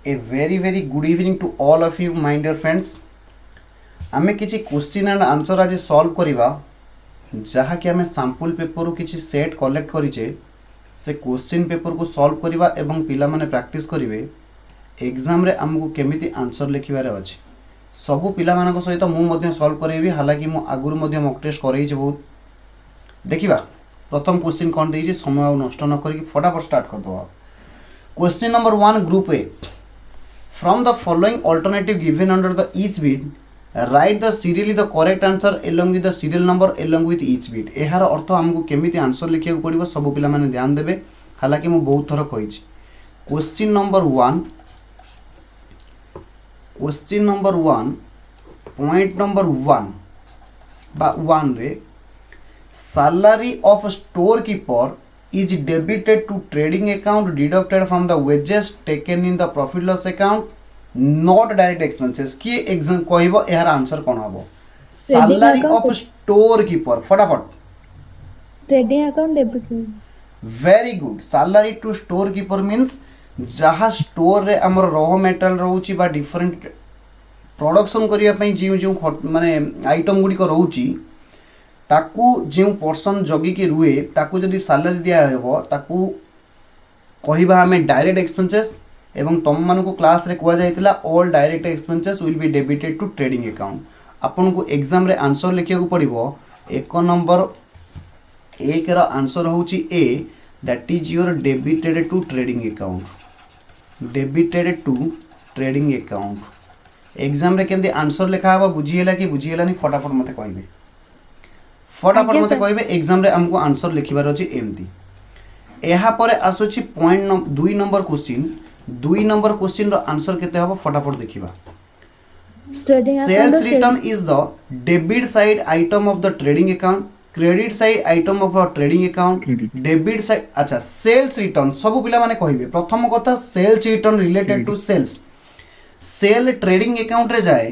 A very good evening to all of you my dear friends. आमे किछि question and answer आज solve करिवा जहा कि आमे सैंपल पेपर रु किछि सेट कलेक्ट करिचे से क्वेश्चन पेपर को सॉल्व करिवा एवं पिला माने प्रैक्टिस करिवे एग्जाम रे हमको केमिति आंसर लिखिबारे अछि सबु पिला मानक सहित मु मध्य सॉल्व करेबी हालांकि मु आगुर मध्य मॉक टेस्ट करैछि बहुत देखिबा प्रथम क्वेश्चन कोन देछि समय नष्ट न करी फटाफट स्टार्ट कर दो question number 1 group A from the following alternative given under the each bit write the serially the correct answer along with the serial number along with each bit एहार अर्थ हमको केमिति आंसर लिखिया पड़िबो सब पिला माने ध्यान देबे हालांकि मु बहुत थर कहिछि क्वेश्चन नंबर 1 पॉइंट नंबर 1 बा 1 रे salary of store keeper is debited to trading account deducted from the wages taken in the profit loss account not direct expenses किए एग्जाम कहबो एहार आंसर कोन हबो सैलरी ऑफ स्टोर कीपर फटाफट trading account debit very good salary to store keeper means जहा store रे हमर raw metal रहउची बा डिफरेंट प्रोडक्शन करिया पई जे माने आइटम गुडी को रहउची ताकू जो पर्सन जगिकी रुए ताकू जदि सैलरी दिया हेबो ताकू कहिबा हमें डायरेक्ट एक्सपेंसेस एवं तुम मान को क्लास रे कुआ जायतिला all direct expenses will be debited to trading account आपन को एग्जाम रे आंसर लिखिया को पड़िबो एक नंबर एक रा आंसर होची ए that is your debited to trading account exam रे केमदी आंसर लिखा हबा बुझिएला कि बुझिएलानी फटाफट मते कहबे फटाफट मते कहबे एग्जाम रे हमको आंसर लिखिबार अछि एमती एहा परे आसुछि पॉइंट 2 नंबर क्वेश्चन रो आंसर केते हबो फटाफट देखिबा sales return is the debit side item of the trading account credit side item of trading account debit side अच्छा सेल्स रिटर्न सब पिला माने कहबे प्रथम कथा sales return related to sales sale trading account रे जाए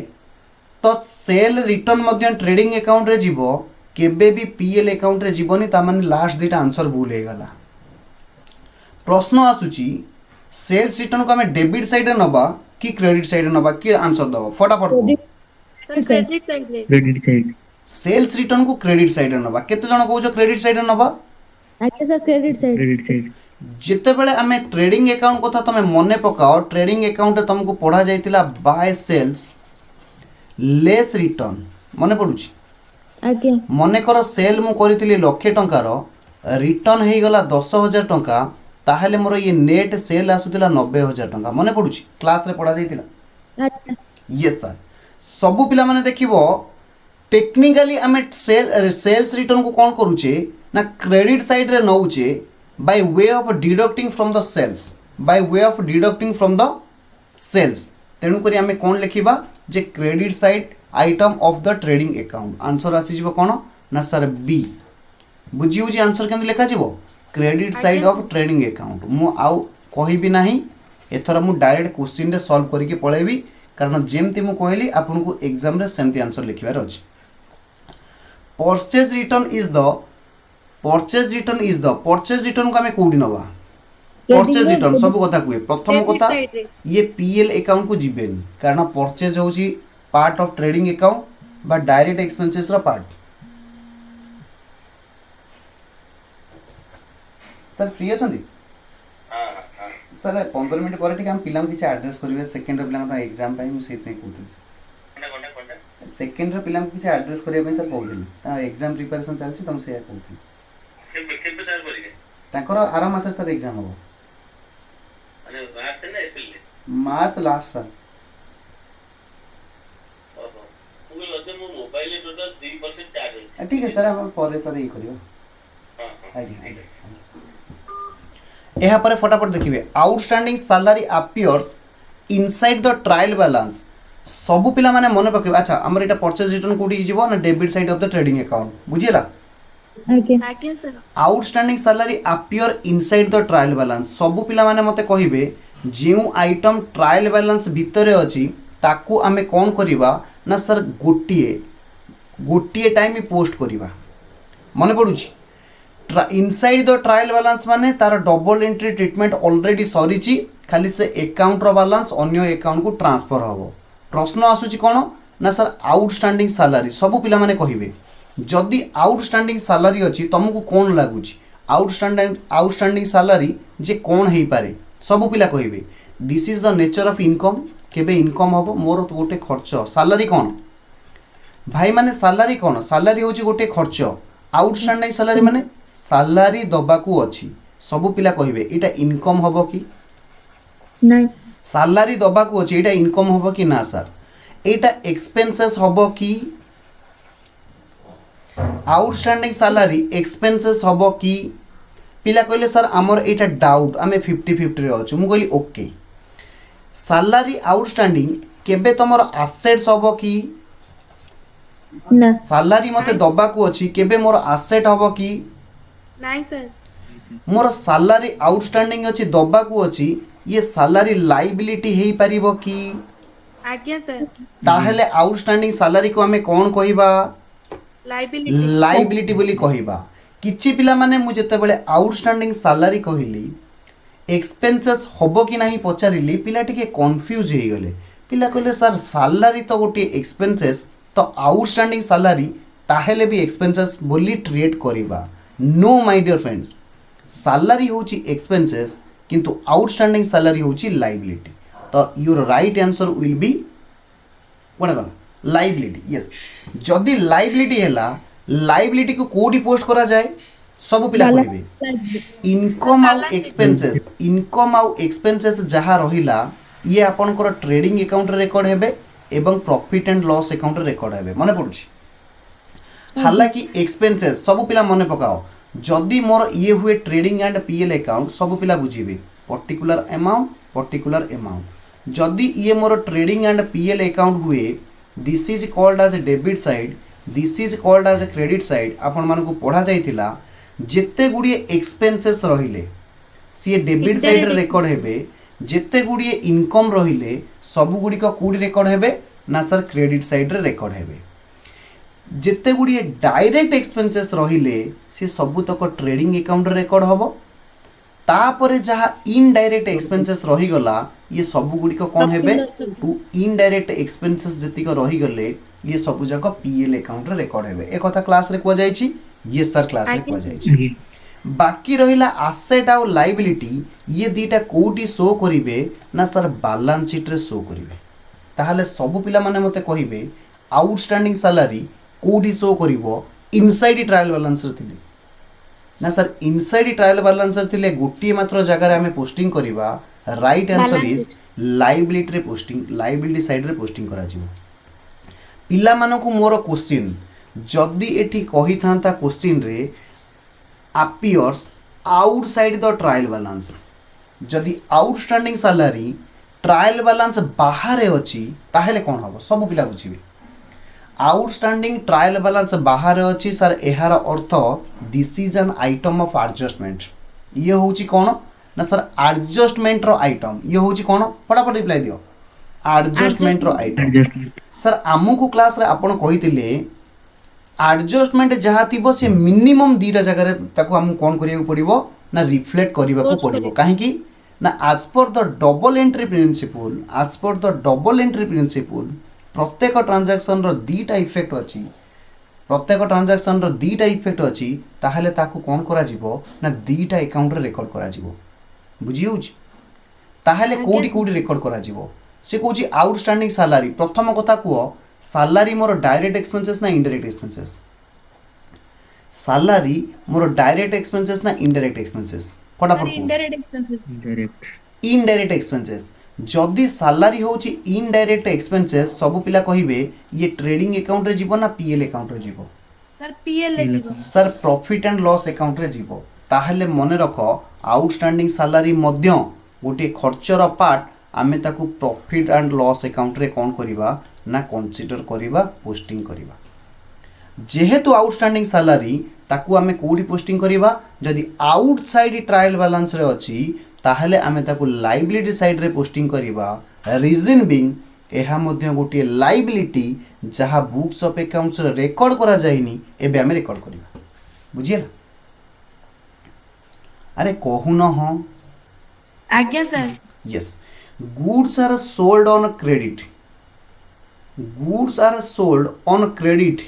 तो सेल रिटर्न मध्य ट्रेडिंग अकाउंट रे जीवो केबे भी पीएल अकाउंट रे जीवनी ता माने लास्ट दुटा आंसर भूल हे गला प्रश्न आसुची सेल्स रिटर्न को हमें डेबिट साइड रे नबा कि क्रेडिट साइड रे नबा कि आंसर दबो फटाफट को क्रेडिट साइड सेल्स रिटर्न को क्रेडिट साइड रे नबा केते जण कहउछ क्रेडिट साइड रे नबा आके सर क्रेडिट साइड जेते बेले हमें ट्रेडिंग अकाउंट कथा तमे मने पकाओ ट्रेडिंग अकाउंट तुमको पढ़ा जायतिला बाय सेल्स लेस रिटर्न मने पडुची आके मने कर सेल मु करितली लक्षे टंकार रिटर्न हे गला 10,000 टंका ताहेले मोर ये नेट सेल आसुतिला 90,000 टंका मने पडुची क्लास रे पढ़ा जायतिला यस सर सब पिला माने देखिबो टेक्निकली हमें सेल्स रिटर्न को कौन करूचे ना क्रेडिट साइड रे नउचे by way of deducting from the sales तेणु करी हमें कौन लिखिबा जे credit side item of the trading account answer आसी जीवो कोन ना सर बी बुझी होजी आंसर केंद लिखा जीवो credit side of trading account मु आउ कहिबी नाही एथरा मु डायरेक्ट क्वेश्चन रे सॉल्व करिके पळेबी कारण जेमती मु कहली आपन को एग्जाम रे सेमती आंसर लिखिबार अछि परचेज रिटर्न परचेज रिटर्न को हमें कोडी नबा परचेज रिटर्न सब कथा कुए प्रथम कथा ये पीएल अकाउंट को जिबेन कारण परचेज होची पार्ट ऑफ ट्रेडिंग अकाउंट बा डायरेक्ट एक्सपेंसेस रा पार्ट सर फ्री अछंदी सर 15 मिनिट पर ठीक हम पिलाम किछ एड्रेस करबे सेकंड रे पिलाम ता एग्जाम टाइम मु सेत नै कहू सेकंड रे पिलाम किछ एड्रेस करबे पे सर कहू ता एग्जाम प्रिपरेशन चलछि तुम से कहू केबे तार करिके ताकर आराम मास सर एग्जाम हो अरे मार्च ना अप्रैल मार्च लास्ट सर ठीक है सर हम पर सर ये करियो यहाँ पर फटाफट देखिए outstanding salary appears inside the trial balance सबु पिला माने मन पके अच्छा हमर एटा परचेज रिटर्न कोडी जीवो ना debit side of the trading account बुझिला आके sir outstanding salary appear inside the trial balance सबु पिला माने मते कहिबे जेउ आइटम ट्रायल बैलेंस भितरे अछि ताकू आमे कोन करिबा ना सर गोटिए टाइम पोस्ट करिबा मने पडुची इनसाइड द ट्रायल बैलेंस माने तार डबल एंट्री ट्रीटमेंट ऑलरेडी सरीची खाली से एकाउंट रो बैलेंस अन्य एकाउंट को ट्रांसफर हबो। प्रश्न आसुची कोन ना सर आउटस्टैंडिंग सैलरी सब पिला माने कहिबे जदि आउटस्टैंडिंग सैलरी अछि तुमको कोन लागुची आउटस्टैंडिंग सैलरी जे कोन हेई पारे सब पिला कहिबे this is the nature of income केबे इनकम हबो मोर तो गोटे खर्च सैलरी कोन भाई माने सैलरी कोन सैलरी होची गोटे खर्च आउटस्टैंडिंग सैलरी माने सैलरी दबाकू अछि सब पिला कहिबे एटा इनकम हबो कि नहीं सैलरी दबाकू अछि एटा इनकम हबो कि ना सर एटा एक्सपेंसेस हबो कि आउटस्टैंडिंग सैलरी एक्सपेंसेस हबो कि पिला कहले सर आमर एटा डाउट आमे 50-50 रे अछु मु कहली ओके सैलरी आउटस्टैंडिंग केबे तमर एसेट्स हबो कि ना सैलरी मते दबाकू अछि केबे मोर एसेट हबो कि नहीं सर मोर सैलरी आउटस्टैंडिंग अछि दबाकू अछि ये सैलरी लायबिलिटी हेई परिबो कि आज्ञा सर ताहेले आउटस्टैंडिंग सैलरी को हमें कोन कहिबा लाइबिलिटी लायबिलिटी बोली कहिबा किछि पिला माने मु जते बेले आउटस्टैंडिंग सैलरी कहिली एक्सपेंसेस होबो कि नाही पचारिली पिला टिके कंफ्यूज हे गले पिला कहले सर सैलरी तो गोटे एक्सपेंसेस तो आउटस्टैंडिंग सैलरी ताहेले भी एक्सपेंसेस बोली ट्रीट करिबा no my dear friends salary होची एक्सपेंसेस किंतु आउटस्टैंडिंग सैलरी होची लायबिलिटी तो your right answer will be कोन गला लायबिलिटी यस जदि लायबिलिटी हैला लायबिलिटी को कोडी पोस्ट करा जाए सब पिला कहिबे इनकम आउ एक्सपेंसेस जहा रहिला ये आपनकर ट्रेडिंग अकाउंट रे रिकॉर्ड हेबे एवं प्रॉफिट एंड लॉस अकाउंट रे रिकॉर्ड हेबे माने पडुची हालांकि एक्सपेंसेस सब पिला मने पकाओ जदि मोर ये हुए ट्रेडिंग एंड पीएल अकाउंट सब पिला बुझिबे पर्टिकुलर अमाउंट जदि ये मोर ट्रेडिंग एंड पीएल अकाउंट हुए this is called as debit side this is called as credit side आपण मानकु पढ़ा जाइतिला जेते गुडिए एक्सपेंसेस रहिले सी डेबिट साइड रे रिकॉर्ड हेबे जेते गुडिए इनकम रहिले सब गुडी को कोडी रिकॉर्ड हेबे ना सर क्रेडिट साइड रे रिकॉर्ड हेबे जेते गुडिए डायरेक्ट एक्सपेंसेस रहिले सी सबु तक ट्रेडिंग अकाउंट रे रिकॉर्ड हबो तापरे जहा इनडायरेक्ट एक्सपेंसेस रही गला ये सब गुडी को कोन हेबे टू इनडायरेक्ट एक्सपेंसेस जति को रही गले ये सब जक पीएल अकाउंट रे रिकॉर्ड हेबे ए कथा क्लास रे को जाई छी ये सर क्लास रे को जाई छी बाकी रहिला एसेट आ लायबिलिटी ये दीटा कोटी शो करिवे ना सर बैलेंस शीट रे शो करिवे ताहाले सब पिला माने मते कहिबे आउटस्टैंडिंग सैलरी कोडी शो करिवो इनसाइड ट्रायल बैलेंस रे थिले ना सर इनसाइड ट्रायल बैलेंस रे थिले गोटी मात्र जगह रे हमें पोस्टिंग करिवा राइट आंसर इज लायबिलिटी रे पोस्टिंग लायबिलिटी साइड रे पोस्टिंग करा जिवो पिला मानको मोर क्वेश्चन जदि एठी कहि थांता क्वेश्चन रे appears outside the trial balance जदि आउटस्टैंडिंग सैलरी ट्रायल बैलेंस बाहर अछि ताहेले कोन हबो सब पिला बुझिबे आउटस्टैंडिंग ट्रायल बैलेंस बाहर अछि सर एहार अर्थ this is an item of adjustment ये होची कोन ना सर एडजस्टमेंट रो आइटम ये होची कोन फटाफट रिप्लाई दियो एडजस्टमेंट रो आइटम सर आमु को क्लास रे आपण कहितिले एडजस्टमेंट जहाँ थी से मिनिमम दीटा जगह ताको हम कौन करिया पड़िबो ना रिफ्लेक्ट करबा को पड़िबो काहे कि ना as per the double entry principle प्रत्येक ट्रांजैक्शन रो दीटा इफेक्ट अछि प्रत्येक ट्रांजैक्शन रो दीटा इफेक्ट अछि ताहले ताको कौन करा जिवो ना दीटा अकाउंट रे रिकॉर्ड करा जिवो बुझी होउछ ताहले कोडी कोडी रिकॉर्ड करा जिवो से कोची आउटस्टैंडिंग सैलरी प्रथम कथा को सैलरी मोर डायरेक्ट एक्सपेंसेस ना इनडायरेक्ट एक्सपेंसेस सैलरी मोर डायरेक्ट एक्सपेंसेस ना इनडायरेक्ट एक्सपेंसेस फटाफट इनडायरेक्ट एक्सपेंसेस जदि सैलरी होची इनडायरेक्ट एक्सपेंसेस सब पिला कहिबे ये ट्रेडिंग अकाउंट रे जीवो ना पीएल अकाउंट रे जीवो सर पीएल रे जीवो sir profit and loss account रे जीवो ताहले मने रखो आउटस्टैंडिंग सैलरी मध्य गोटे खर्चर पार्ट आमे ताकू प्रॉफिट एंड लॉस अकाउंट रे कोन करिबा ना कंसीडर करिबा पोस्टिंग करिबा जेहेतु आउटस्टैंडिंग सैलरी ताकू आमे कोडी पोस्टिंग करिबा जदि आउटसाइड ट्रायल बैलेंस रे अछि ताहले आमे ताकू लायबिलिटी साइड रे पोस्टिंग करिबा रीजन बिंग एहा मध्य गोटे लायबिलिटी जहा बुक्स ऑफ अकाउंट्स रे रिकॉर्ड करा जायनी एबे आमे रिकॉर्ड करिबा बुझियला अरे कहू न हो आज्ञा sir yes goods are sold on credit goods are sold on credit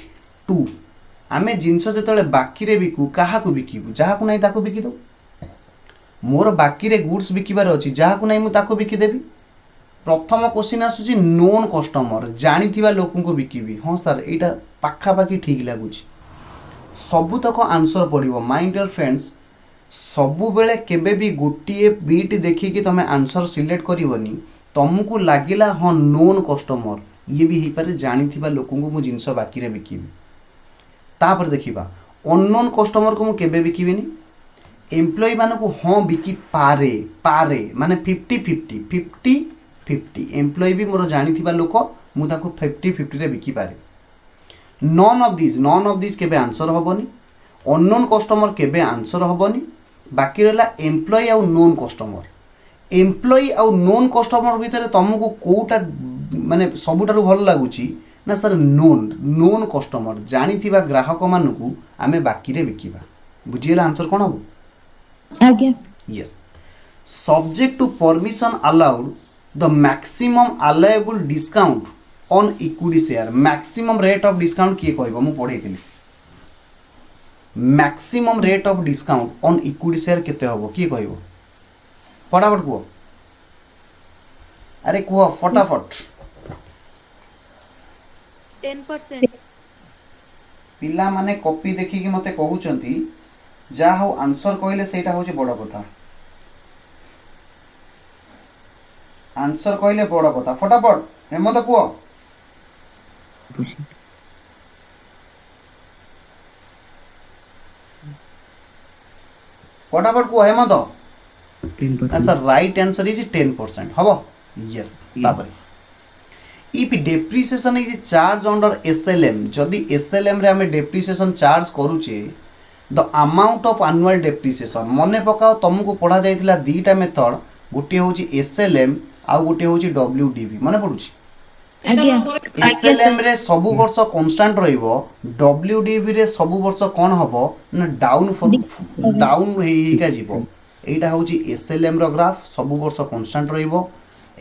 to आमे जिनस जो बाकी रे बिकू क्या बिकू जहाँ को नहीं ताको बिकी दो मोर बाकी रे गुड्स बिकिबार अच्छी जहाँ को नहीं मुझे बिकिदेवी प्रथम क्वेश्चन आसूची नोन कस्टमर जानी लोक को बिकिबी हाँ सर यहाँ पाखापाखि ठीक लगुच सबुतक आंसर पड़ो माइंड योर फ्रेंड्स सबुबले केबे भी गोटे बीट देखिकी तुम आंसर सिलेक्ट करनी तुमको लगिला हाँ नोन कस्टमर ये भी हो पारे जानी लोक को मुझ जिनस बाकी बिकिबी तापर देखा अननोन कस्टमर को मुझे बिकिबिनी एम्प्लॉय मान को हाँ बिकी पारे पारे माने 50-50 एम्प्लॉय भी मोर जानी लोक मुझे 50-50 रे बिकी पारे नॉन ऑफ दिस केबे आंसर होबनी अननोन कस्टमर केबे आंसर होबनी बाकी रहा एम्प्लॉय आउ नोन कस्टमर भितर तुमको कोटा माने सबुठारु भल लगुची ना सर नोन कस्टमर जानी ग्राहक मानू आमे बाकी रे बिकिबा बुझीला आंसर कौन हम आज्ञा yes subject to permission allowed the maximum allowable discount on equity share maximum rate of discount किए कहबो मु पढैथिली maximum rate of discount on equity share केते हबो किए कहबो फटाफट कुओ अरे कुओ फटाफट 10%. पिला माने कॉपी देखिकी मते कहउचंती जा हो आंसर कहले सेटा होची बड़ कथा आंसर कहले बड़ कथा फटाफट हेमंत कुओ फटाफट quo Hemant 10%. Sir right answer is 10% हबो यस तापरे if depreciation is charge under SLM जदि एसएलएम रे हमें डेप्रिसिएशन चार्ज करूचे the amount of annual depreciation मने पकाओ तुमको पढ़ा जाइतिला दीटा मेथड गोटे होची एसएलएम आ गोटे होची डब्ल्यूडीवी मने पडुची आज्ञा एसएलएम रे सब वर्ष कांस्टेंट रहिबो डब्ल्यूडीवी रे सब वर्ष कोन हबो ना डाउन हेइका जीवो एटा होची एसएलएम रो ग्राफ सब वर्ष कांस्टेंट रहिबो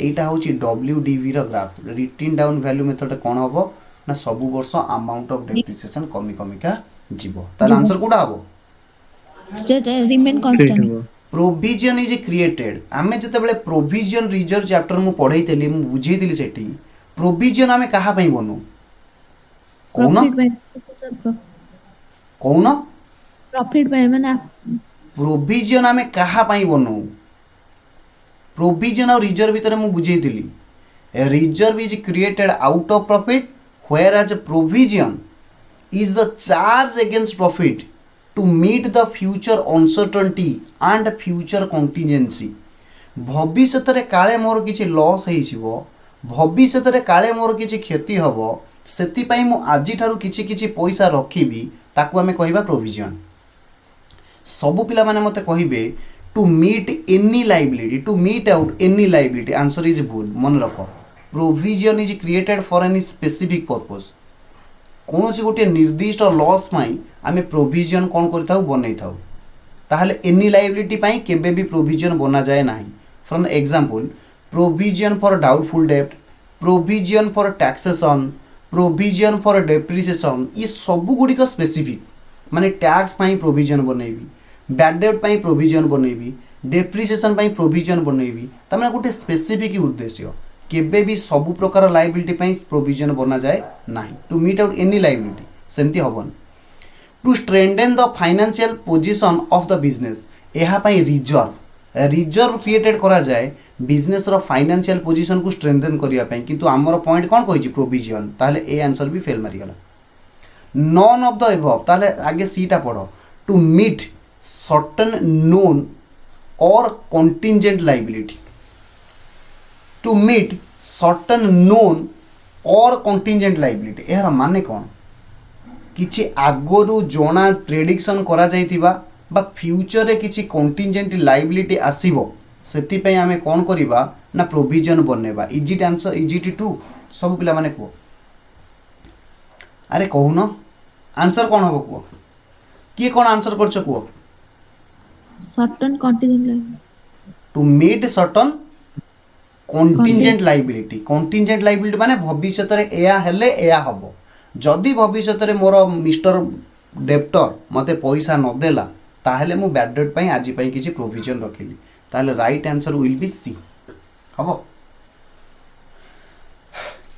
एटा होची डब्ल्यूडीवी रो graph written down value method कोन हबो ना सब वर्ष अमाउंट ऑफ डेप्रिसिएशन कमी कमिका जीवो तार आंसर कोडा हबो state remain constant provision is created आमे जतबेले प्रोविजन रिजर्व चैप्टर मु पढैतेली मु बुझैतेली सेठी प्रोविजन आमे कहा पई बनू कौन प्रॉफिट बाय माने प्रोविजन आमे कहा पई बनू प्रोविजन और रिजर्व भीतर मु बुझैतेली reserve is created out of profit whereas provision is the charge against profit to meet the future uncertainty and future contingency भविष्य रे काले मोर किछि लॉस हेइछिबो भविष्य रे काले मोर किछि क्षति हबो सेति पई मु आजि ठारु किछि किछि पैसा रखिबी ताकू हमें कहिबा प्रोविजन सबु पिला माने मते कहिबे to meet any liability to meet out any liability answer is भूल मन रखो provision is created for any specific purpose कौन सी गोटे निर्दिष्ट लॉस पाई आमे प्रोविजन कौन करिथाउ बनै थाउ ताहले एनी लायबिलिटी पाई केबे भी प्रोविजन बना जाए नाही for example provision for doubtful डेब्ट provision for taxation provision for depreciation ये सब गुड़िक स्पेसिफिक माने टैक्स पाई प्रोविजन बनैबी बैड डेब्ट पाई प्रोविजन बनैबी डेप्रिसिएशन पाई प्रोविजन बनैबी तमे गोटे स्पेसिफिक उद्देश्य केबे भी सबु प्रकार लायबिलिटी पाई प्रोविजन बना जाए नाही to meet out any liability सेमती हबन to strengthen the financial position of the business एहा पाई रिजर्व क्रिएटेड करा जाए बिजनेस रो फाइनेंशियल पोजीशन को स्ट्रेंथेन करिया पाई किंतु हमर पॉइंट कोन कहिछि प्रोविजन ताले ए आंसर भी फेल मारि गला नॉन ऑफ द एबव ताले आगे सीटा पढो to meet certain known or contingent liability to meet certain known or contingent liability यार माने कौन किछि आगोरु जोना प्रेडिक्शन करा जाइतिबा बा फ्यूचर रे किछि कंटिजेंट लायबिलिटी आसीबो सेति पई आमे कोन करिबा ना प्रोविजन बनेबा is it answer is it true सब पिला माने को अरे कहू न आंसर कोन हबो को किए कोन आंसर करछ को certain contingent to meet certain contingent liability माने भविष्य रे एया हेले एया हबो जदि भविष्य रे मोर मिस्टर डेप्टर मते पैसा न देला ताहले मु बैड डेट पई आजि पई किछि प्रोविजन रखिली ताहले right answer will be C हबो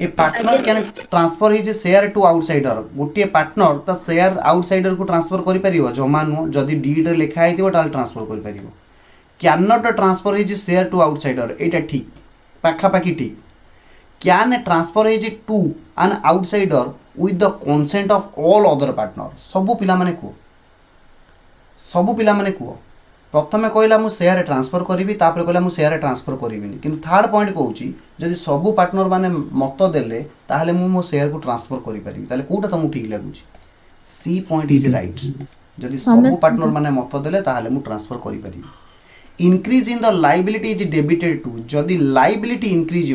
a partner can transfer his share to outsider गोटे पार्टनर ता शेयर आउटसाइडर को ट्रांसफर करि परिबो जमा नु जदि डीड रे लिखा आइतिबो ताल ट्रांसफर करि परिबो can not transfer his share to outsider एटा ठीक पाखा पाखी ठीक can transfer his to an outsider with the consent of all other partner सबु पिला माने को प्रथमे कहला मु शेयर ट्रांसफर करी तापर कहला मु शेयर ट्रांसफर करिबिनी किंतु थर्ड पॉइंट कहूची जदि सबु पार्टनर माने मत देले ताहले मु मो शेयर को ट्रांसफर करि परिबी ताहले कोटा तुमु ठीक लागुची सी पॉइंट इज राइट जदि सबु पार्टनर माने मत देले ताहले मु ट्रांसफर करि परिबी increase in the liability is debited to जदि लायबिलिटी इंक्रीज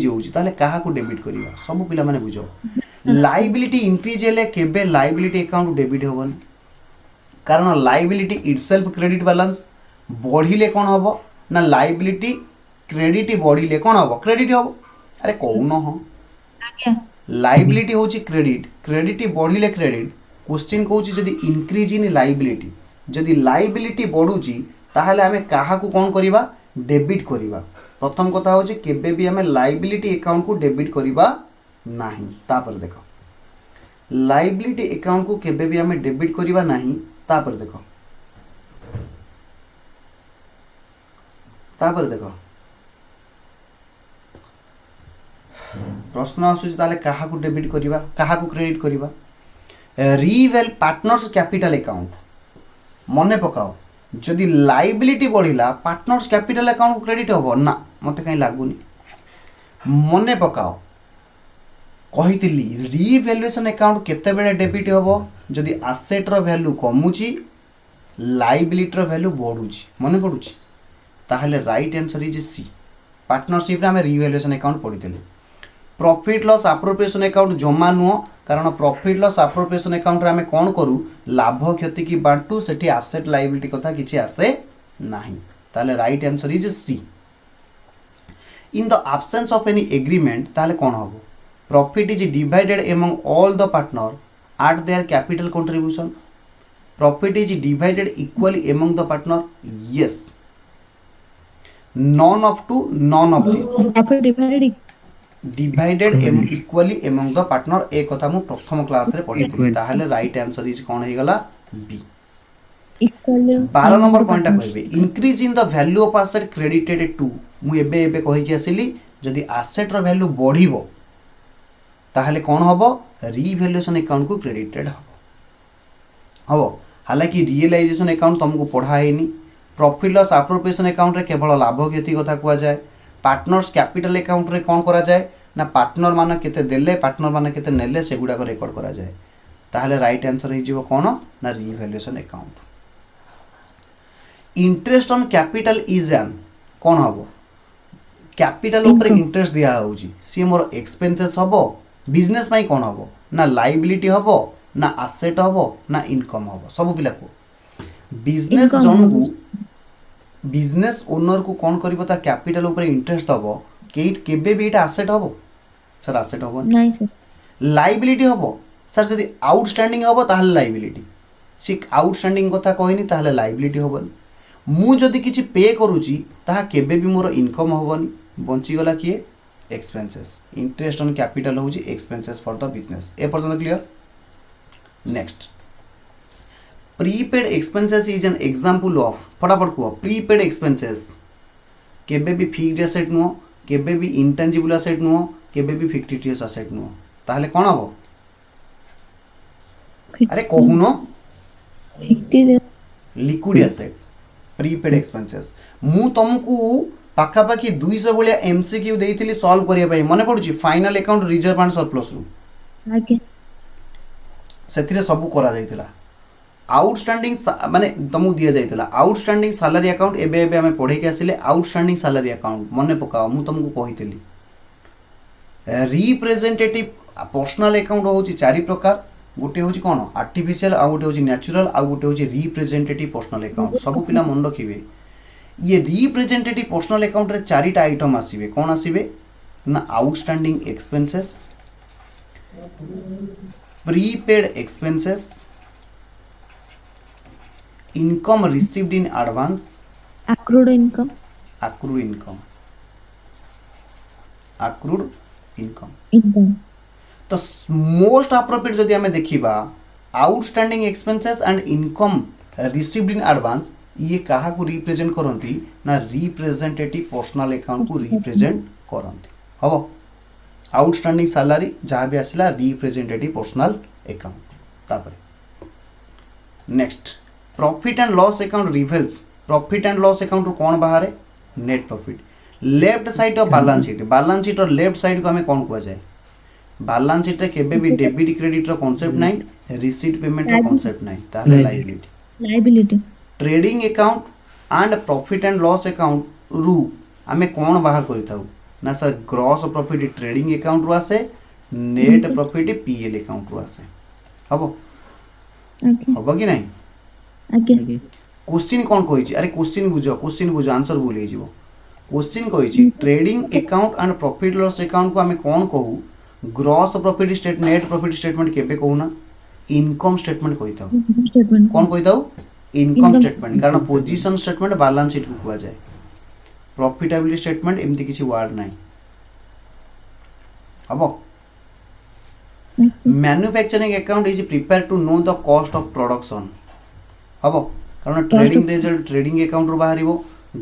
होउची ताहले काहा को डेबिट करिवा सबु पिला माने बुझो लायबिलिटी इंक्रीज हेले केबे लायबिलिटी अकाउंट डेबिट होबन कारण लायबिलिटी इटसेल्फ क्रेडिट बैलेंस बढ़िले कौन हम ना लायबिलिटी क्रेडिट बढ़िले कौन हम क्रेडिट हम अरे कौन हाँ लायबिलिटी हूँ क्रेडिट क्रेडिट बढ़िले क्रेडिट क्वेश्चन कहूँ जदि इंक्रीज इन लायबिलिटी जदि लायबिलिटी बढ़ुची ताहले आमे काहा को कौन करिबा डेबिट करिबा प्रथम कथा हूँ केबे भी आमे लायबिलिटी अकाउंट को डेबिट करिबा नाही तापर देखो लायबिलिटी अकाउंट को केबे भी आमे डेबिट करिबा नाही तापर देखो प्रश्न आसुची ताले काहा को डेबिट करिबा काहा को क्रेडिट करिबा रिवेल पार्टनर्स कैपिटल अकाउंट मने पकाओ जदि लायबिलिटी बढ़िला पार्टनर्स कैपिटल अकाउंट को क्रेडिट होबो ना मते काई लागुनी मने पकाओ कहितली रिवैल्यूएशन अकाउंट केते बेले डेबिट होबो जदि एसेट रो वैल्यू कमुची लायबिलिटी रो वैल्यू बढ़ुची मने पडुची ताहले right answer is C partnership रे हम रिवैल्यूएशन अकाउंट पढितले प्रॉफिट लॉस एप्रोप्रिएशन अकाउंट जमा नुह कारण प्रॉफिट लॉस एप्रोप्रिएशन अकाउंट रे हम कोन करू लाभ क्षति की बांटू सेठी एसेट लायबिलिटी कथा किछि आसे नाही ताहले right answer is C in the absence of any agreement ताहले कोन होबो profit is divided among all the partner at their capital contribution profit is divided equally among the partner yes none of these profit divided equally among the partner ए कथा मु प्रथम class रे पढिथि ताहले राइट आंसर इज कोन हे गला बी equally 12 नंबर पॉइंट कहबे increase in the value of asset credited to मु एबे कहि कि आसिली जदि एसेट रो वैल्यू बढ़िबो ताहले कौन हम रिवैल्यूएशन अकाउंट को क्रेडिटेड हम हालांकि रियलाइजेशन अकाउंट तुमको पढ़ाएनी प्रॉफिट लॉस एप्रोप्रिएशन अकाउंट रे केवल लाभ क्षति कथा कुआ जाए पार्टनर्स कैपिटल अकाउंट रे कौन करा जाए ना पार्टनर मान केते देले पार्टनर मान केते नेले से गुडा को रिकॉर्ड करा जाए ताहले राइट आंसर हे जीवो कौन ना revaluation account interest on capital is an कौन हम कैपिटल ऊपर इंटरेस्ट दिया होउची सी मोर एक्सपेंसेस हबो बिजनेस पाई कौन हम ना लायबिलिटी हम ना एसेट हम ना इनकम हम सब पिला को बिजनेस जन को बिजनेस ओनर को कौन करिवो ता कैपिटल ऊपर इंटरेस्ट हम केबे भी एटा एसेट हम सर एसेट हम नहीं सर लायबिलिटी हम सर जदि आउटस्टैंडिंग हम ताहले लायबिलिटी सी आउटस्टैंडिंग कथा कहनी ताहले लायबिलिटी होबनी मु जदि किछि पे करूची ताहा केबे भी मोर इनकम होबनी बंची गला किए एक्सपेंसेस इंटरेस्ट ऑन कैपिटल होची एक्सपेंसेस फॉर द बिजनेस ए पर्यंत clear next prepaid expenses is an example of फटाफट को प्रीपेड एक्सपेंसेस केबे भी फिक्स्ड एसेट नुह केबे भी इंटेंजिबल एसेट नुह केबे भी फिक्टिशियस एसेट नुह ताहले कोन हबो अरे कहूनो लिक्विड एसेट प्रीपेड एक्सपेंसेस मु तुमको पाखापाखि 200 भलिया एमसीक्यू देइथिली सॉल्व करिया पई मने पडुची final account reserve and surplus रु आगे सेथिरे सब करा जाइतिला आउटस्टैंडिंग माने तुमको दिया जाइतिला आउटस्टैंडिंग सैलरी अकाउंट एबे एबे हमें पढे के आसिले आउटस्टैंडिंग सैलरी अकाउंट मने पकाओ मु तुमको कहितिली रिप्रेजेंटेटिव पर्सनल अकाउंट होची चारि प्रकार गोटे होची कोन आर्टिफिशियल आ गोटे होची नेचुरल आ गोटे होची रिप्रेजेंटेटिव पर्सनल अकाउंट सब पिला मन रखिबे ये रिप्रेजेंटेटिव पर्सनल अकाउंट रे चारिटा आइटम आसीबे कौन आसीबे ना outstanding expenses prepaid expenses income received in advance accrued income, accrued income accrued income income, तो मोस्ट अप्रोप्रिएट जदि आमे देखिबा outstanding expenses and income received in advance ये कहा को रिप्रेजेंट करंती ना रिप्रेजेंटेटिव पर्सनल अकाउंट को रिप्रेजेंट करंती हबो आउटस्टैंडिंग सैलरी जहाँ भी आसला रिप्रेजेंटेटिव पर्सनल अकाउंट तापर next profit and loss account reveals profit and loss account रो कौन बाहर net profit left side of balance sheet और लेफ्ट साइड को हमें कौन कुआ जाए बैलेंस शीट रे केबे भी डेबिट क्रेडिट रो कांसेप्ट नाही रिसीट पेमेंट रो कांसेप्ट नाही ताले liability liability, trading account and profit and loss account रु हमें कौन बाहर करिथाउ ना sir gross profit trading account रु आसे नेट प्रॉफिट पीएल अकाउंट रु आसे हबो okay, हबो कि नाही okay, क्वेश्चन कौन कहिछि अरे क्वेश्चन बुझो आंसर भूल हिजिवो क्वेश्चन कहिछि trading account and profit loss account को हमें कौन कहू gross profit state net profit statement केबे कहू ना इनकम स्टेटमेंट कहिताउ statement, कौन कहिताउ इनकम Income स्टेटमेंट कारण पोजीशन स्टेटमेंट बैलेंस शीट को कुआ जाए प्रॉफिटेबिलिटी स्टेटमेंट एमती किसी वर्ड नाही हबो manufacturing account is prepare to know the cost of production हबो कारण ट्रेडिंग रिजल्ट ट्रेडिंग अकाउंट रो बाहरिबो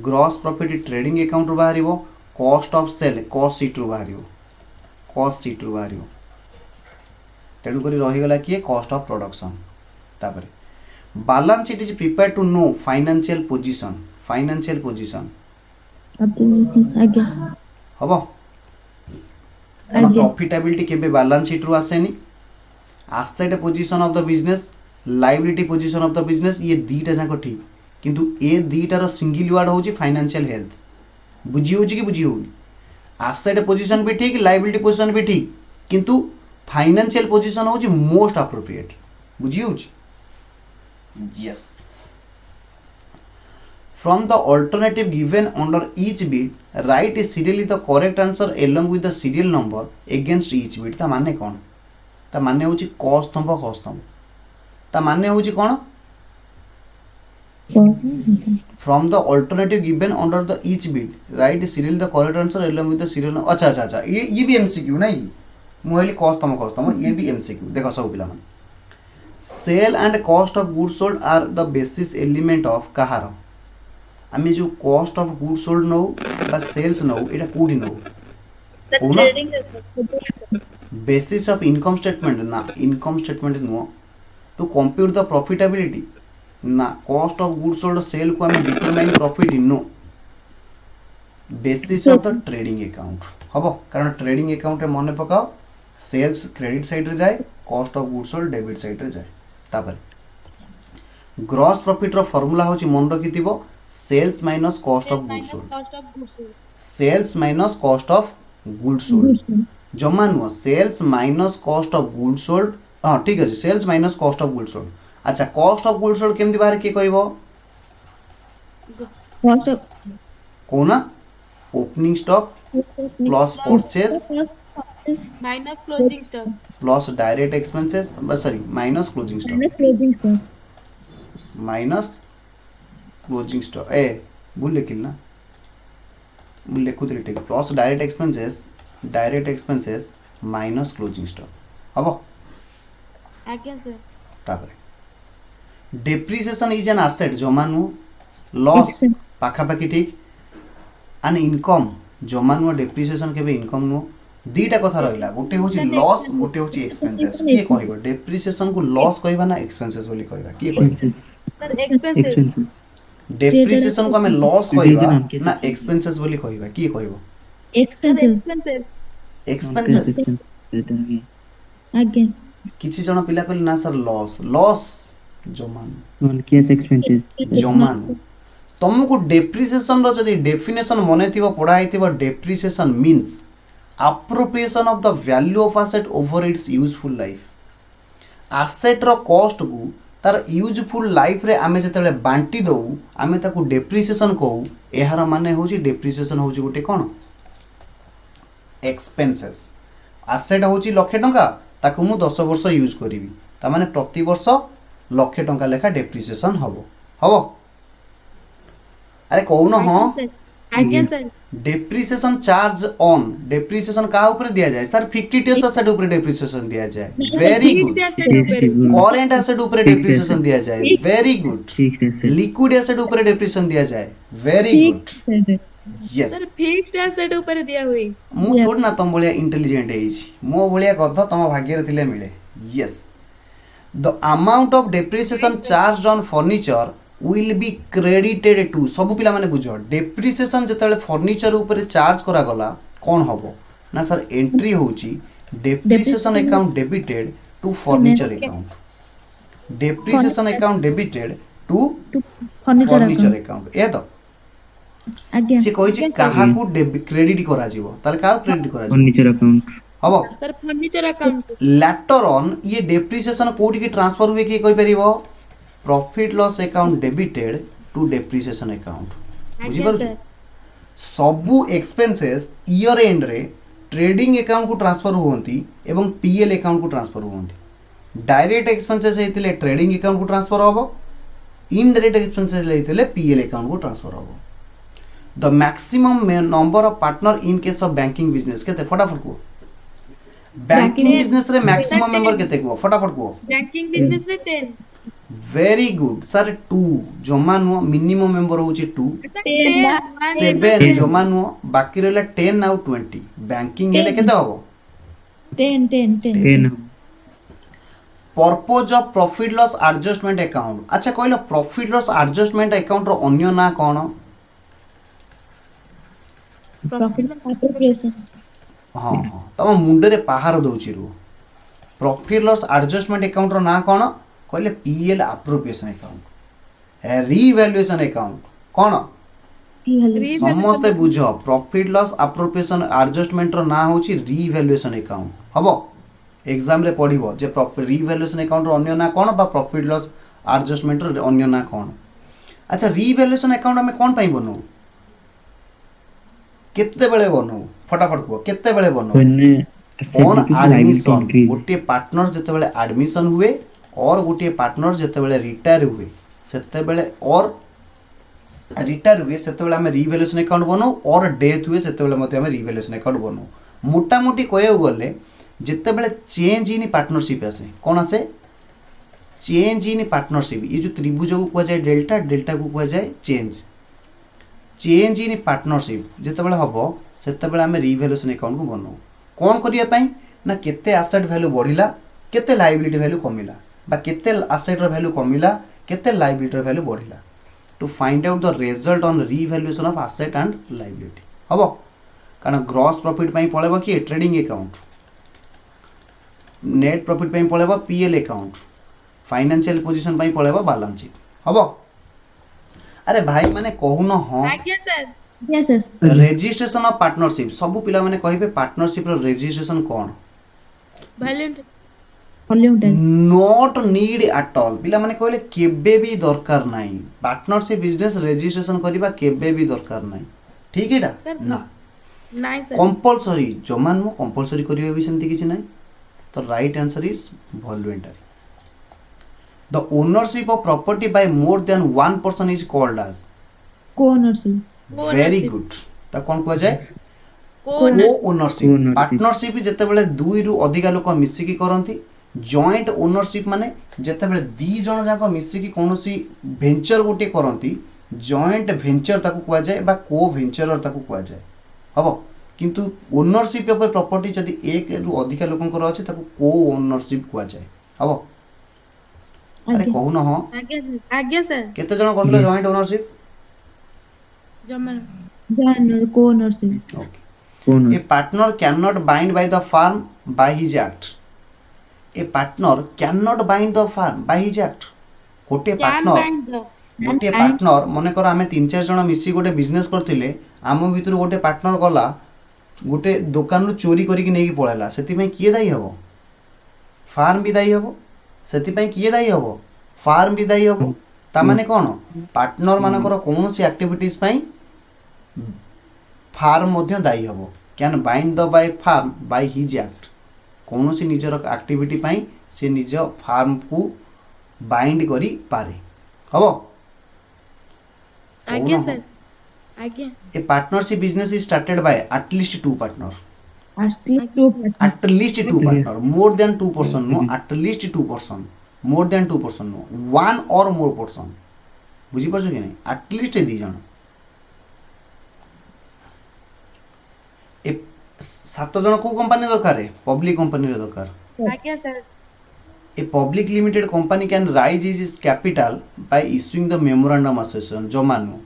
ग्रॉस प्रॉफिट ट्रेडिंग अकाउंट रो बाहरिबो cost of sale cost sheet रो बाहरिबो तेणु करी रही गला किए कॉस्ट ऑफ प्रोडक्शन तापर balance sheet is prepare to know financial position of the business, okay, हबो आगे। प्रॉफिटेबिलिटी केबे बैलेंस शीट रो आसेनी asset position of the business liability position of the business ये दीटा जाक ठीक किंतु ए दीटार सिंगल वर्ड होची फाइनेंशियल हेल्थ बुझी होची कि बुझी होनी एसेट पोजीशन भी ठीक लायबिलिटी पोजीशन भी ठीक किंतु फाइनेंशियल पोजीशन होची मोस्ट अप्रोप्रिएट बुझी होची yes from the alternative given under each bit right serially the correct answer along with the serial number against each bit ता माने कोन ता माने होची क स्तंभ ता माने होची कोन from the alternative given under the each bit right serial the correct answer along with the serial अच्छा ये भी एमसीक्यू नहीं मुहली क स्तंभ ये भी एमसीक्यू देखो सब पिला मन sale and cost of goods sold are the basis element of कहार आमे जो कॉस्ट ऑफ गुड्स सोल्ड नो बा सेल्स नो एटा कोडी नो बेसिस ऑफ इनकम स्टेटमेंट ना इनकम स्टेटमेंट नो टू कंप्यूट द प्रॉफिटेबिलिटी ना cost of goods sold sale को हमें डिटरमाइन प्रॉफिट नो basis of the trading account हबो कारण ट्रेडिंग अकाउंट रे मने पकाओ सेल्स क्रेडिट साइड रे जाए cost of goods sold debit side रे जाए तापर ग्रॉस प्रॉफिट रो फार्मूला होची मन रखितिबो sales minus cost of goods sold sales minus cost of goods sold जमा नुह sales minus cost of goods sold हाँ ठीक है sales minus cost of goods sold अच्छा कॉस्ट ऑफ गुड्स सोल्ड केमती बाहर के कहबो cost of कोना opening stock plus purchase minus closing stock plus direct expenses sorry minus closing stock closing stock, minus closing stock ए भूल लिखिल ना भूल लिखु ठीक plus direct expenses minus closing stock हबो आज्ञा सर तापर डेप्रिसिएशन इज एन एसेट जमा नु लॉस Expense. पाखापाखि ठीक एंड इनकम जमा नु डेप्रिसिएशन केबे इनकम नु दीटा कथा रहिला गोटे होची लॉस गोटे होची एक्सपेंसेस के कहबो डेप्रिसिएशन को लॉस कहबा ना एक्सपेंसेस बोली कहबा के कहबो सर एक्सपेंसिव डेप्रिसिएशन को हमें लॉस कहबा ना एक्सपेंसेस बोली कहबा के कहबो expenses, एक्सपेंसेस again, किछि जण पिला कहले ना सर लॉस जमा केस एक्सपेंसेस जमा तुमको डेप्रिसिएशन रो जदी डेफिनेशन मने थिबो पढा आइथिबो depreciation means appropriation of the value of asset over its useful life asset row cost को तार यूजफुल लाइफ रे आमे जेतेबेले बांटी दउ आमे ताकू डेप्रिसिएशन कहू एहार माने होची डेप्रिसिएशन होची गोटे कोन एक्सपेंसेस आसेट होची लक्षे टंका ताकू मु 10 वर्ष यूज करिवि ता माने प्रति वर्ष लक्षे टंका लेखा डेप्रिसिएशन हबो अरे कहू न हां आज्ञा sir depreciation charge on depreciation का ऊपर दिया जाए सर फिक्टिटियस एसेट ऊपर डेप्रिसिएशन दिया जाए वेरी गुड करेंट एसेट ऊपर डेप्रिसिएशन दिया जाए वेरी गुड ठीक है सर लिक्विड एसेट ऊपर डेप्रिसिएशन दिया जाए very good sir yes sir fixed asset ऊपर दिया हुई मु थोड़ी ना तुम भलिया इंटेलिजेंट हेछि मो भलिया गध तुम भाग्य रे थिले मिले yes the amount of depreciation charge on furniture will be credited to सब पिला माने बुझो डेप्रिसिएशन जेतेबेले फर्नीचर ऊपर चार्ज करा गला कोन हबो ना सर एंट्री होची depreciation account debited to furniture account depreciation account debited to furniture furniture account ए तो आज्ञा से कहि जे काहा को क्रेडिट करा जीवो ताले काहा क्रेडिट करा जीवो फर्नीचर अकाउंट हबो sir furniture account later on ये डेप्रिसिएशन कोड की ट्रांसफर हुए कि कोई परिबो profit loss account debited to depreciation account बुझी पारुछ सबु एक्सपेंसेस ईयर एंड रे ट्रेडिंग अकाउंट को ट्रांसफर होंती एवं पीएल अकाउंट को ट्रांसफर होंती डायरेक्ट एक्सपेंसेस हेतिले ट्रेडिंग अकाउंट को ट्रांसफर होबो इनडायरेक्ट एक्सपेंसेस हेतिले पीएल अकाउंट को ट्रांसफर होबो the maximum number of partner in case of banking business केते फटाफट को बैंकिंग बिजनेस रे मैक्सिमम मेंबर केते को फटाफट को बैंकिंग बिजनेस रे 10 वेरी गुड सर 2 जमा नुह मिनिमम मेंबर होची 2 10 7 जमा नुह बाकी रहला 10 आउ 20 बैंकिंग हेले केते हबो 10 purpose of profit loss adjustment account अच्छा कहलो प्रॉफिट लॉस एडजस्टमेंट अकाउंट रो अन्य ना कोन प्रॉफिट एप्रोप्रिएशन हाँ हाँ तम मुंडे रे पहाड़ दउची रो प्रॉफिट लॉस एडजस्टमेंट अकाउंट रो ना कोन कहले PL appropriation account revaluation account कोन समस्त बुझ प्रॉफिट लॉस एप्रोप्रिएशन एडजस्टमेंट रो ना होची रीवैल्यूएशन अकाउंट हबो एग्जाम रे पढिबो जे रीवैल्यूएशन अकाउंट रो अन्य ना कोन बा प्रॉफिट लॉस एडजस्टमेंट रो अन्य ना कोन अच्छा रीवैल्यूएशन अकाउंट हमें कोन पई बनौ केते बेले बनौ फटाफट को केते बेले बनौ ऑन एडमिशन गोटे पार्टनर जते बेले एडमिशन हुए और गोटे पार्टनर जते बेले रिटायर हुए सेते बेले और रिटायर हुए सेते बेले हम रीवैल्यूएशन अकाउंट बनौ और डेथ हुए सेते बेले मते हम रीवैल्यूएशन अकाउंट बनौ मोटा मोटी कहय गले जते बेले चेंज इन पार्टनरशिप आसे कोन आसे चेंज इन पार्टनरशिप ये जो त्रिभुज को कह जाए डेल्टा डेल्टा को कह जाए चेंज इन पार्टनरशिप जिते बेले हबो सेते बेले हम रीवैल्यूएशन अकाउंट को बनौ कोन करिया पई ना केते एसेट वैल्यू बढ़िला केते लायबिलिटी वैल्यू कमिला बा केते एसेट रो वैल्यू कमिला केते लायबिलिटी रो वैल्यू बढ़िला to find out the result on revaluation of asset and liability हबो कारण ग्रॉस प्रॉफिट पई पळेबो कि ट्रेडिंग अकाउंट नेट प्रॉफिट पई पळेबो पीएल अकाउंट फाइनेंशियल पोजीशन पई पळेबो बैलेंस शीट हबो अरे भाई माने कहू न हां आज्ञा sir yes sir registration of partnership सब पिला माने कहिबे पार्टनरशिप रो रजिस्ट्रेशन कोन volume not need at all पिला माने कहले केबे भी दरकार नाही पार्टनरशिप बिजनेस रजिस्ट्रेशन करबा केबे भी दरकार नाही ठीक है ना नाइ सर कंपलसरी जमान मो कंपलसरी करियो भी सेमति किछि नाही तो right answer is voluntary the ownership of property by more than one person is called as co-ownership very good ता कोन को जाय को ओनरशिप Co-ownership. पार्टनरशिप जेते बेले दुई रु अधिक लोक मिसी की करंती जॉइंट ओनरशिप माने जेते बेले दी जण जाको मिसी की कोनोसी वेंचर गोटे करंती जॉइंट वेंचर ताको कुआ जाय बा को वेंचरर ताको कुआ जाय हबो किंतु ओनरशिप ऑफ प्रॉपर्टी जदी एक रु अधिक लोकंकर अछि ताको को ओनरशिप कुआ जाय हबो अरे कहू न हां आज्ञा सर केते जण करले जॉइंट ओनरशिप जमन joint co-ownership okay a partner can not bind by the firm by his act a partner can not bind the firm by his act गोटे पार्टनर मने कर आमे 3-4 जण मिसी गोटे बिजनेस करथिले आम भितर गोटे पार्टनर गला गोटे दुकान रु चोरी करिक नेकी पळेला सेति पई किए दाई हबो फार्म भी दाई हबो सेति पई किए दाई हबो फार्म भी दायी हबो ता माने कोन पार्टनर मानकर कोनोसी एक्टिविटीज पई फार्म मध्य दायी हबो can bind the by firm by his act कोनोसी निजर एक्टिविटी पई से निज फार्म को बाइंड करी पारे हबो आज्ञा सर आज्ञा ए partnership business is started by at least to partner At least two partners. at least two partner more than two person no at least two person more than two person no one or more person बुझी पारछो कि नहीं at least दी जन ए सात जन को company दरकार है public company रे दरकार आज्ञा sir a public limited company can raise is capital by issuing the memorandum association जमानु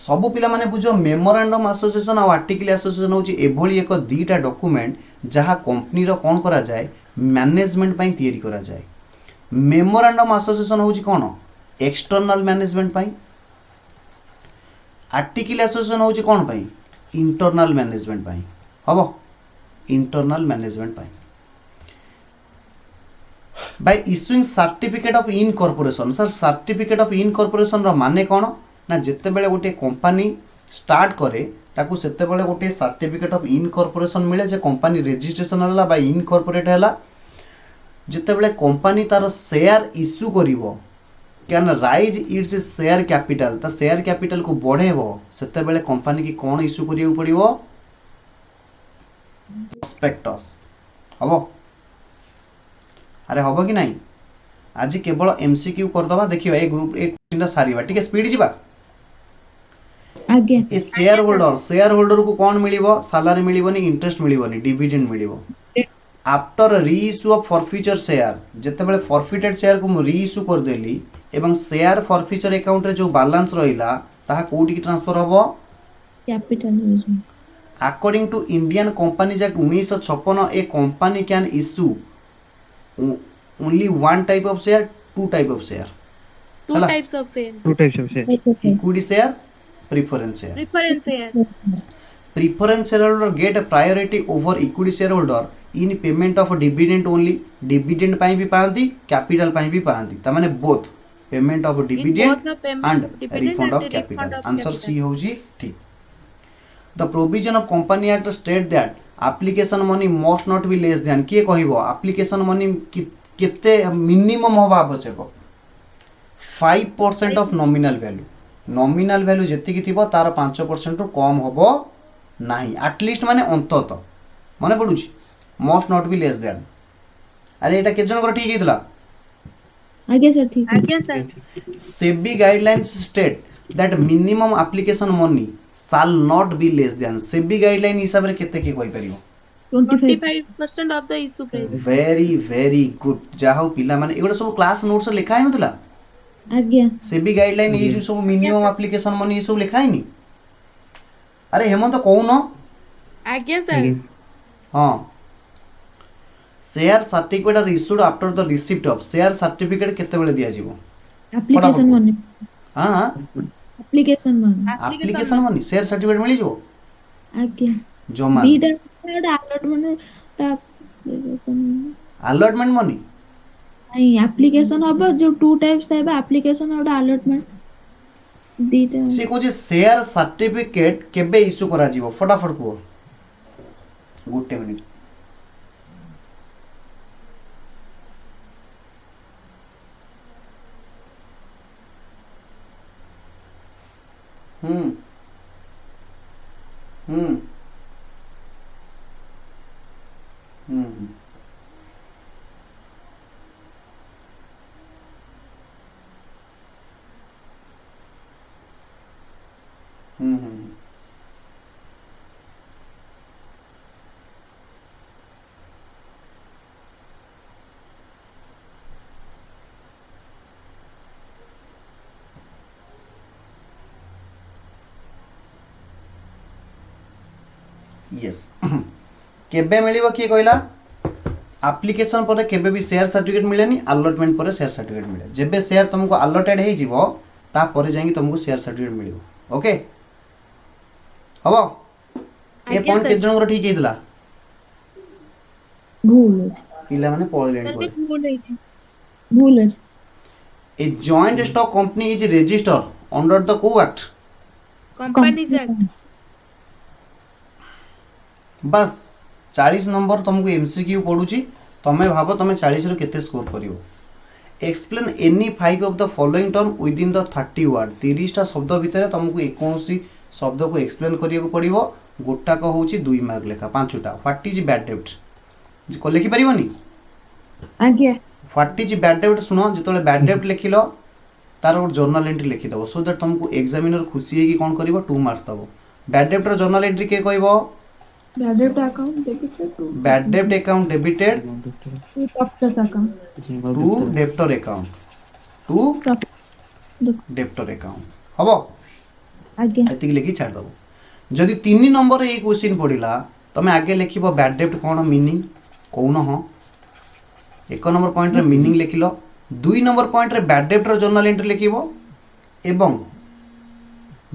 सब पिला माने बुझो मेमोरेंडम एसोसिएशन और आर्टिकल एसोसिएशन होची एभली एक दीटा डॉक्यूमेंट जहाँ कंपनी रो कोन करा जाए मैनेजमेंट पई तैयारी करा जाए मेमोरेंडम एसोसिएशन होची कोन एक्सटर्नल मैनेजमेंट पई आर्टिकल एसोसिएशन होची कोन पई इंटरनल मैनेजमेंट पई हबो इंटरनल मैनेजमेंट पई by issuing certificate of incorporation sir certificate of incorporation रो माने कोन ना जिते बेले गोटे कंपनी स्टार्ट करे ताकू सेते बेले गोटे सर्टिफिकेट ऑफ इनकॉर्पोरेशन मिले जे कंपनी रजिस्ट्रेशन हला बा इनकॉर्पोरेट हला जिते बेले कंपनी तार शेयर इश्यू करिवो can raise its share capital ता शेयर कैपिटल को बढ़ेबो सेते बेले कंपनी की कोन इश्यू करियो पड़िवो प्रोस्पेक्टस हबो अरे हबो कि नहीं आज केवल एमसीक्यू कर दबा देखिबा ए ग्रुप ए क्वेश्चन सारीबा ठीक है स्पीड जिबा आज्ञा ए शेयर होल्डर को कौन मिलिबो सैलरी मिलिबोनी इंटरेस्ट मिलिबोनी डिविडेंड मिलिबो after reissue of forfeiture share जते बेले फॉरफिटेड शेयर को मु रीइश्यू कर देली एवं शेयर फॉरफीचर अकाउंट रे जो बैलेंस रहिला ताहा कोठी की ट्रांसफर हबो capital according to Indian companies act 1956 a company can issue only one type of share two type of share two Hello. types of share Two types of share. Equity share preference share preference share preference shareholder get a priority over equity shareholder in payment of dividend only dividend ପାଇଁ ବି ପାଆନ୍ତି capital ପାଇଁ ବି ପାଆନ୍ତି ତା ମାନେ both payment of dividend both the payment and of dividend refund of and refund capital of answer capital. C होजी ठीक the provision of company act state that application money must not be less than किए कहिबो application money केते minimum होबा आवश्यक 5% of nominal value जेति कि थिबो तार 5% रु कम होबो नाही एटलिस्ट माने अंतत माने पडुची must not be less than अरे एटा के जन कर ठीक हेतला आज्ञा सर ठीक है आज्ञा sir SEBI guidelines state that minimum application money shall not be less then SEBI guideline हिसाब रे केते के कोइ परियो 25 25% of the issue price very good जाहो पिला माने एगोडा सब क्लास नोट्स रे लिखा है नथला आज्ञा सेबी गाइडलाइन ये जो सब मिनिमम एप्लीकेशन मनी ये सब लिखा है नी अरे हेमंत कहून आज्ञा सर हाँ share certificate are issued after the receipt of share certificate केते बेले दिया जीवो एप्लीकेशन मनी हां application money application money share certificate मिली जीवो आज्ञा जमा दीटा अलॉटमेंट एप्लीकेशन अलॉटमेंट मनी नहीं एप्लीकेशन अब जो टू टाइप्स है एप्लीकेशन और अलॉटमेंट दीटा से कोजे शेयर सर्टिफिकेट केबे इश्यू करा जीवो फटाफट को good minute hmm hmm hmm hmm yes केबे मिलिबो किए कहला एप्लीकेशन पर केबे भी शेयर सर्टिफिकेट मिलेनी अलॉटमेंट पर शेयर सर्टिफिकेट मिले जेबे शेयर तुमको अलॉटेड हे जीवो ता पर जाई तुमको शेयर सर्टिफिकेट मिलिबो ओके हबो ए पॉइंट के जन ठीक हेतला भूल है पिला माने पळलेनी सर पळे भूल है जी भूल है a joint stock company is register under the को एक्ट Companies Act. बस 40 नंबर तुमको एमसीक्यू पड़ुची तमे भाव तुम 40 रु केते स्कोर करिवो explain any 5 of the following term within the 30 word 30 टा शब्द भितर तुमको 21 शब्द को एक्सप्लेन करियो पड़िवो गोटाक होउची 2 मार्क लेखा 5टा व्हाट इज बैड डेब्ट को लिखि परिबोनी आज्ञा व्हाट इज बैड डेब्ट सुनो जेतले बैड डेब्ट लिखिलो तार एक जर्नल एंट्री लिखि दबो सो दैट तुमको एग्जामिनर खुशी है कि कोन करिवो 2 मार्क्स दबो बैड डेब्ट रो जर्नल एंट्री के कहबो बैड डेब्ट अकाउंट डेबिटेड टू बैड डेब्ट account debited topless account to debtor account to debtor account हबो आज्ञा एतिक लिखि छाड़ दबो जदि 3 नंबर ए क्वेश्चन पडिला तमे आगे लिखिबो बैड डेब्ट कोन मीनिंग कोन हो 1 नंबर पॉइंट रे मीनिंग लिखिलो 2 नंबर पॉइंट रे बैड डेब्ट रो जर्नल एंट्री लिखिबो एवं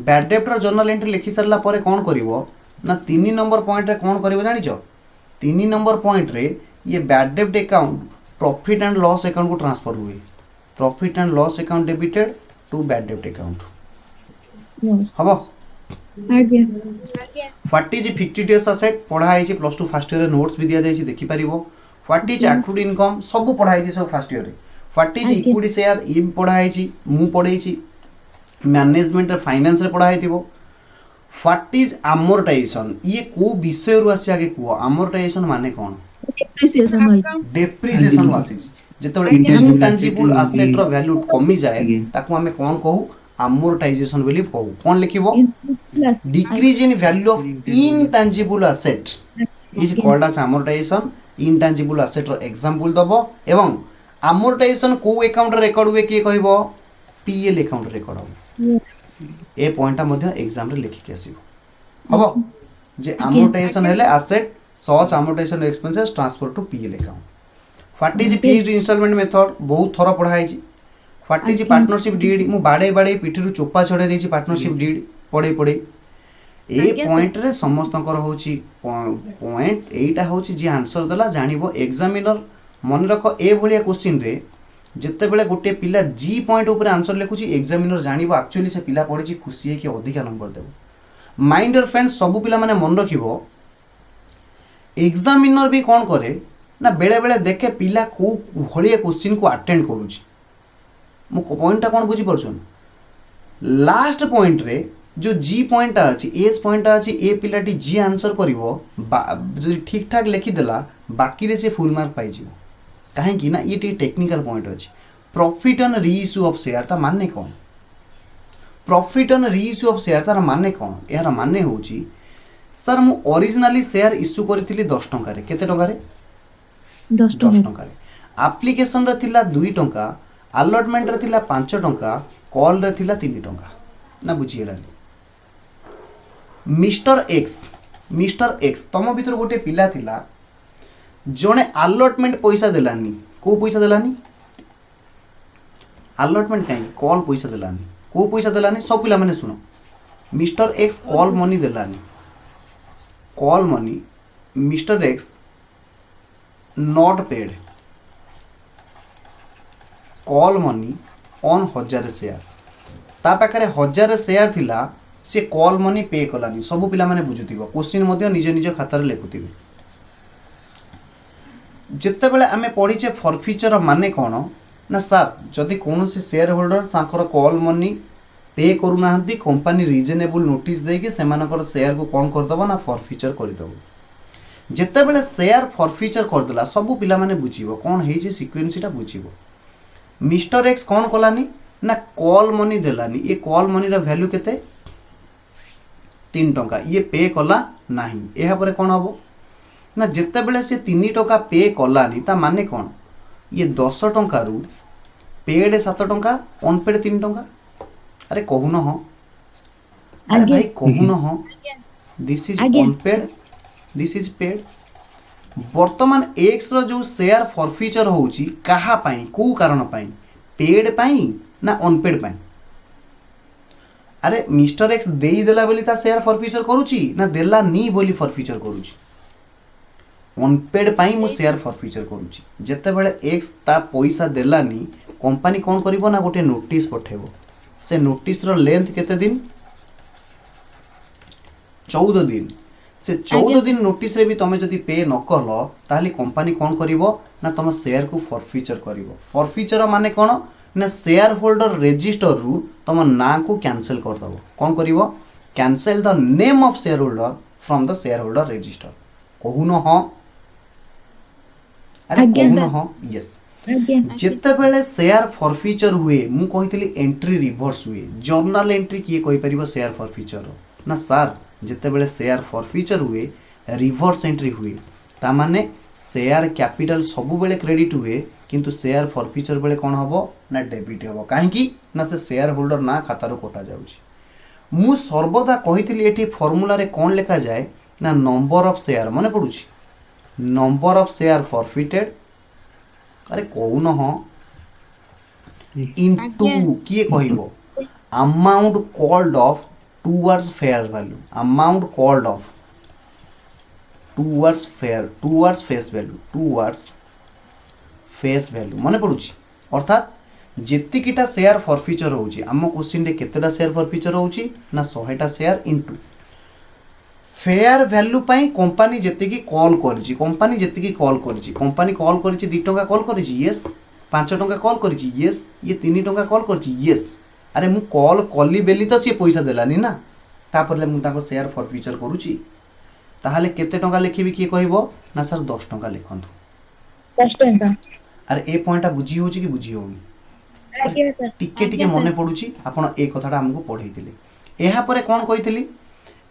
बैड डेब्ट रो जर्नल एंट्री लिखि सरला परे कोन करिवो ना 3 नंबर पॉइंट रे कोन करिवो जानिचो 3 नंबर पॉइंट रे ये बैड डेब्ट account profit and loss account को ट्रांसफर हुए profit and loss account debited to bad डेब्ट अकाउंट यस हबो आज्ञा व्हाट इज फिक्टिटियस एसेट पढ़ा है प्लस टू फर्स्ट ईयर रे नोट्स भी दिया जाय देखि परिबो व्हाट इज एक्रूड इनकम सब पढ़ा है सब फर्स्ट ईयर रे व्हाट इज इक्विटी शेयर ई पढ़ा है मु पढ़े छी मैनेजमेंट रे फाइनेंस रे पढ़ा हेतिबो व्हाट इज अमोर्टाइजेशन ये को विषय रु आसी आगे को अमोर्टाइजेशन माने कोन डेप्रिसिएशन भाई डेप्रिसिएशन आसी जेतबे इनटेंजिबल एसेट रो वैल्यू कमी जाए ताको हमें कोन कहू अमोर्टाइजेशन बोली कहू कोन लिखिबो decrease in value of intangible asset is called as amortization intangible asset row example दबो एवं amortization को अकाउंट रिकॉर्ड हुए के कहबो पीएल अकाउंट रिकॉर्ड हो ए पॉइंटटा मध्ये एग्जाम रे लिखि के आसीबो हबो जे amortization हेले asset such amortization expenses transfer to pl account what is fixed installment method बहुत थोड़ा पढ़ाई छी what is partnership deed मु बाडे बाडे पिठिरु चोपा छडे देछि partnership deed पढ़े पढ़े ए पॉइंट रे समस्तकर होची पॉइंट एटा होची जे आंसर दला जानिबो एग्जामिनर मन रख ए भलिया क्वेश्चन रे जत्ते बेले गोटे पिला जी पॉइंट ऊपर आंसर लिखुची एग्जामिनर जानिबो एक्चुअली से पिला पढिची खुशी है कि अधिक नंबर देबो माइंड योर फ्रेंड्स सब पिला माने मन रखिबो एग्जामिनर भी कोन करे ना बेले बेले देखे पिला को भलिया क्वेश्चन को अटेंड करूची मु पॉइंटटा कोन बुझी परछन लास्ट पॉइंट रे जो जी पॉइंट अच्छी एज पॉइंट अच्छी ए पिलाटी जी आंसर करिवो जो ठीक ठाक लिखि देला बाकी रे से फुल मार्क पाई जिवो काहे कि ना ये टेक्निकल पॉइंट अछि profit on reissue of share ता माने कोन profit on reissue of share तार माने कोन यार माने होची सर मु ओरिजिनली शेयर इश्यू करथिली 10 टंका रे केते टंका रे 10 टंका रे एप्लीकेशन रे थिला 2 टंका अलॉटमेंट रे थिला 5 टंका कॉल रे थिला 3 टंका ना बुझियलानी मिस्टर एक्स तम भीतर गोटे पिला थिला जने अलॉटमेंट पैसा देलानी को पैसा देलानी अलॉटमेंट काई कॉल पैसा देलानी को पैसा देलानी सब पिला माने सुनो मिस्टर एक्स कॉल मनी देलानी call money Mr X not paid call money on 1000 share ता पाखरे 1000 शेयर थिला से कॉल मनी पे कलानी सब पिला माने बुझुथिबो क्वेश्चन मध्ये निज निज खाता रे लेखुथिबे जत्ते बेले आमे पढिचे फॉरफीचर माने कोन ना सर जदि कोनोसी शेयर होल्डर साकर कॉल मनी पे करू नाहंती कंपनी रीजनेबल नोटिस देके सेमानकर शेयर को कोन कर दबो ना फॉरफीचर कर दबो जत्ते बेले शेयर फॉरफीचर कर देला सब पिला माने बुझिबो कोन हेजे सीक्वेंसटा बुझिबो मिस्टर एक्स कोन कलानी ना कॉल मनी देलानी ये कॉल मनी रा वैल्यू केते 3 टंका ये पे कला नाही एहा परे कोन हबो ना जत्ते बेले से 3 टंका पे कलानी ता माने कोन ये 10 टंका रु पेड 7 टंका अनपेड 3 टंका अरे कहून हो अरे भाई कहून हो this is unpaid this is paid वर्तमान एक्स रो जो शेयर फॉरफीचर होउची कहा पाई को कारण पाई पेड पाई ना अनपेड पाई अरे मिस्टर एक्स देई देला बोली ता शेयर फॉरफीचर करूची ना देला नी बोली फॉरफीचर करूची अनपेड पाई मु शेयर फॉरफीचर करूची जत्ते बेले एक्स ता पैसा देलानी कंपनी कौन करिवो ना गोटे नोटिस पठेबो से नोटिस रो लेंथ केते दिन 14 दिन से 14 दिन नोटिस रे भी तमे जदि पे न कलो ताहले कंपनी कौन करिवो ना तुम शेयर को फॉरफीचर करिवो फॉरफीचर माने कौन ना शेयर होल्डर रजिस्टर रु तुम ना को कैंसिल कर दबो कौन करिवो cancel the name of share holder from the share holder register कहून हां अरे आज्ञा कहून सर। हां यस ଆଜ୍ଞା ଯେତେବେଳେ ସେୟାର ଫରଫିଚର ହୁଏ ମୁଁ କହିଥିଲି ଏଣ୍ଟ୍ରି ରିଭର୍ସ ହୁଏ ଜର୍ନାଲ ଏଣ୍ଟ୍ରି କିଏ କହିପାରିବ ସେୟାର ଫରଫିଚର ନା ସାର୍ ଯେତେବେଳେ ସେୟାର ଫରଫିଚର ହୁଏ ରିଭର୍ସ ଏଣ୍ଟ୍ରି ହୁଏ ତାମାନେ ସେୟାର କ୍ୟାପିଟାଲ ସବୁବେଳେ କ୍ରେଡିଟ୍ ହୁଏ କିନ୍ତୁ ସେୟାର ଫରଫିଚର ବେଳେ କ'ଣ ହେବ ନା ଡେବିଟ୍ ହେବ କାହିଁକି ନା ସେ ସେୟାର ହୋଲ୍ଡର ନା ଖାତାରୁ କଟାଯାଉଛି ମୁଁ ସର୍ବଦା କହିଥିଲି ଏଠି ଫର୍ମୁଲାରେ କ'ଣ ଲେଖାଯାଏ ନା ନମ୍ବର ଅଫ୍ ସେୟାର ମନେ ପଡ଼ୁଛି ନମ୍ବର ଅଫ୍ ସେୟାର ଫରଫିଟେଡ୍ अरे कौन हाँ इनटू किए कहबो amount called off towards fair value amount called off towards face value towards face value माने पड़ुची अर्थात जेतिकीटा शेयर फॉरफीचर होउची आम क्वेश्चन रे केतेटा शेयर फॉरफीचर होउची ना 100टा शेयर इनटू फेयर वैल्यू पाई कंपनी जेतिकी कॉल करिछि कंपनी जेतिकी कॉल करिछि कंपनी कॉल करिछि 2 टका कॉल करिछि यस 5 टका कॉल करिछि यस ये 3 टका कॉल करिछि यस अरे मु कॉल कली बेली तो सी पैसा देलानी ना तापरले मु ताको शेयर फॉरफीचर करूछि ताहाले केते टका लिखिबि किए कहबो ना सर 10 टका लिखंतु 10 टଙ୍କା अरे ए पॉइंटटा बुझी होछि कि बुझी होउनी ଆଜ୍ଞା ସାର୍ टिके टिके मने पडुछि आपण ए कथाटा हमकु पढैतिले एहा परे कोन कहितली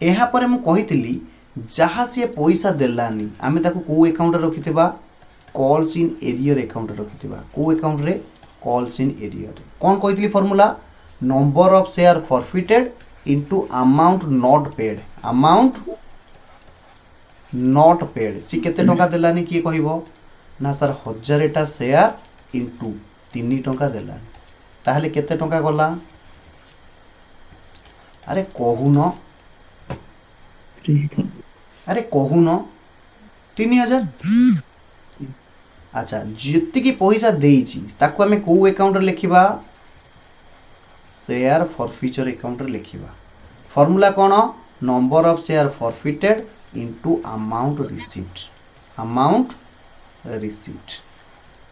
एहा परे मु कहितली जहाँ सी पैसा देलानी आमे ताको को अकाउंट रखिथिबा कॉल्स इन एरियर अकाउंट रखिथिबा को अकाउंट रे कॉल्स इन एरियर कोन कहितली formula number of share forfeited into amount not paid amount not paid सी केते टका देलानी किए कहबो ना सर 1000टा शेयर इनटू 3 टका देलानी ताहले केते टका गला अरे कहून अरे कहून 3000 अच्छा जेतिकी पैसा देइछि ताको हमें को अकाउंट रे लिखिबा शेयर फॉरफीचर अकाउंट रे लिखिबा फार्मूला कोन number of share forfeited into amount received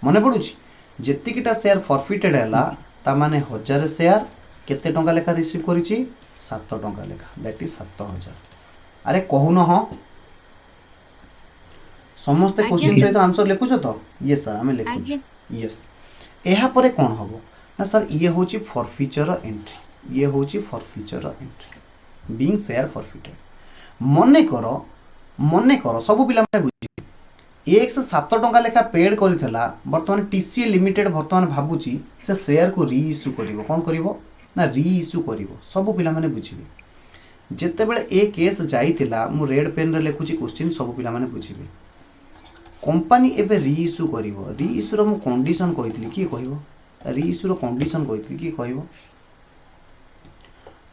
मने पडुछि जेतिकीटा शेयर फॉरफिटेड हैला ता माने 1000 शेयर केते टंका लेखा रिसीव करिछि 7 टंका लेखा दैट इज 7000 अरे कहून हाँ समस्ते क्वेश्चन सहित आंसर लिखुछ तो यस सर आमे लिखुछ यस एहा परे कोन हबो ना सर ये होची फॉरफीचर एंट्री ये होची forfeiture entry being share forfeited मने करो सब पिला माने बुझी एक से 7 टंका लेखा पेड करिथला वर्तमान टीसी लिमिटेड वर्तमान भाबुची से शेयर को री इश्यू करिवो कोन करिवो ना री इश्यू करिवो सब पिला माने बुझिबे जेतेबेले ए केस जाइतिला मु रेड पेन रे लिखुची क्वेश्चन सब पिला माने बुझिबे कंपनी एबे री इश्यू करिवो री इश्यू रो मु कंडीशन कहितली की कहिवो री इश्यू रो कंडीशन कहितली की कहिवो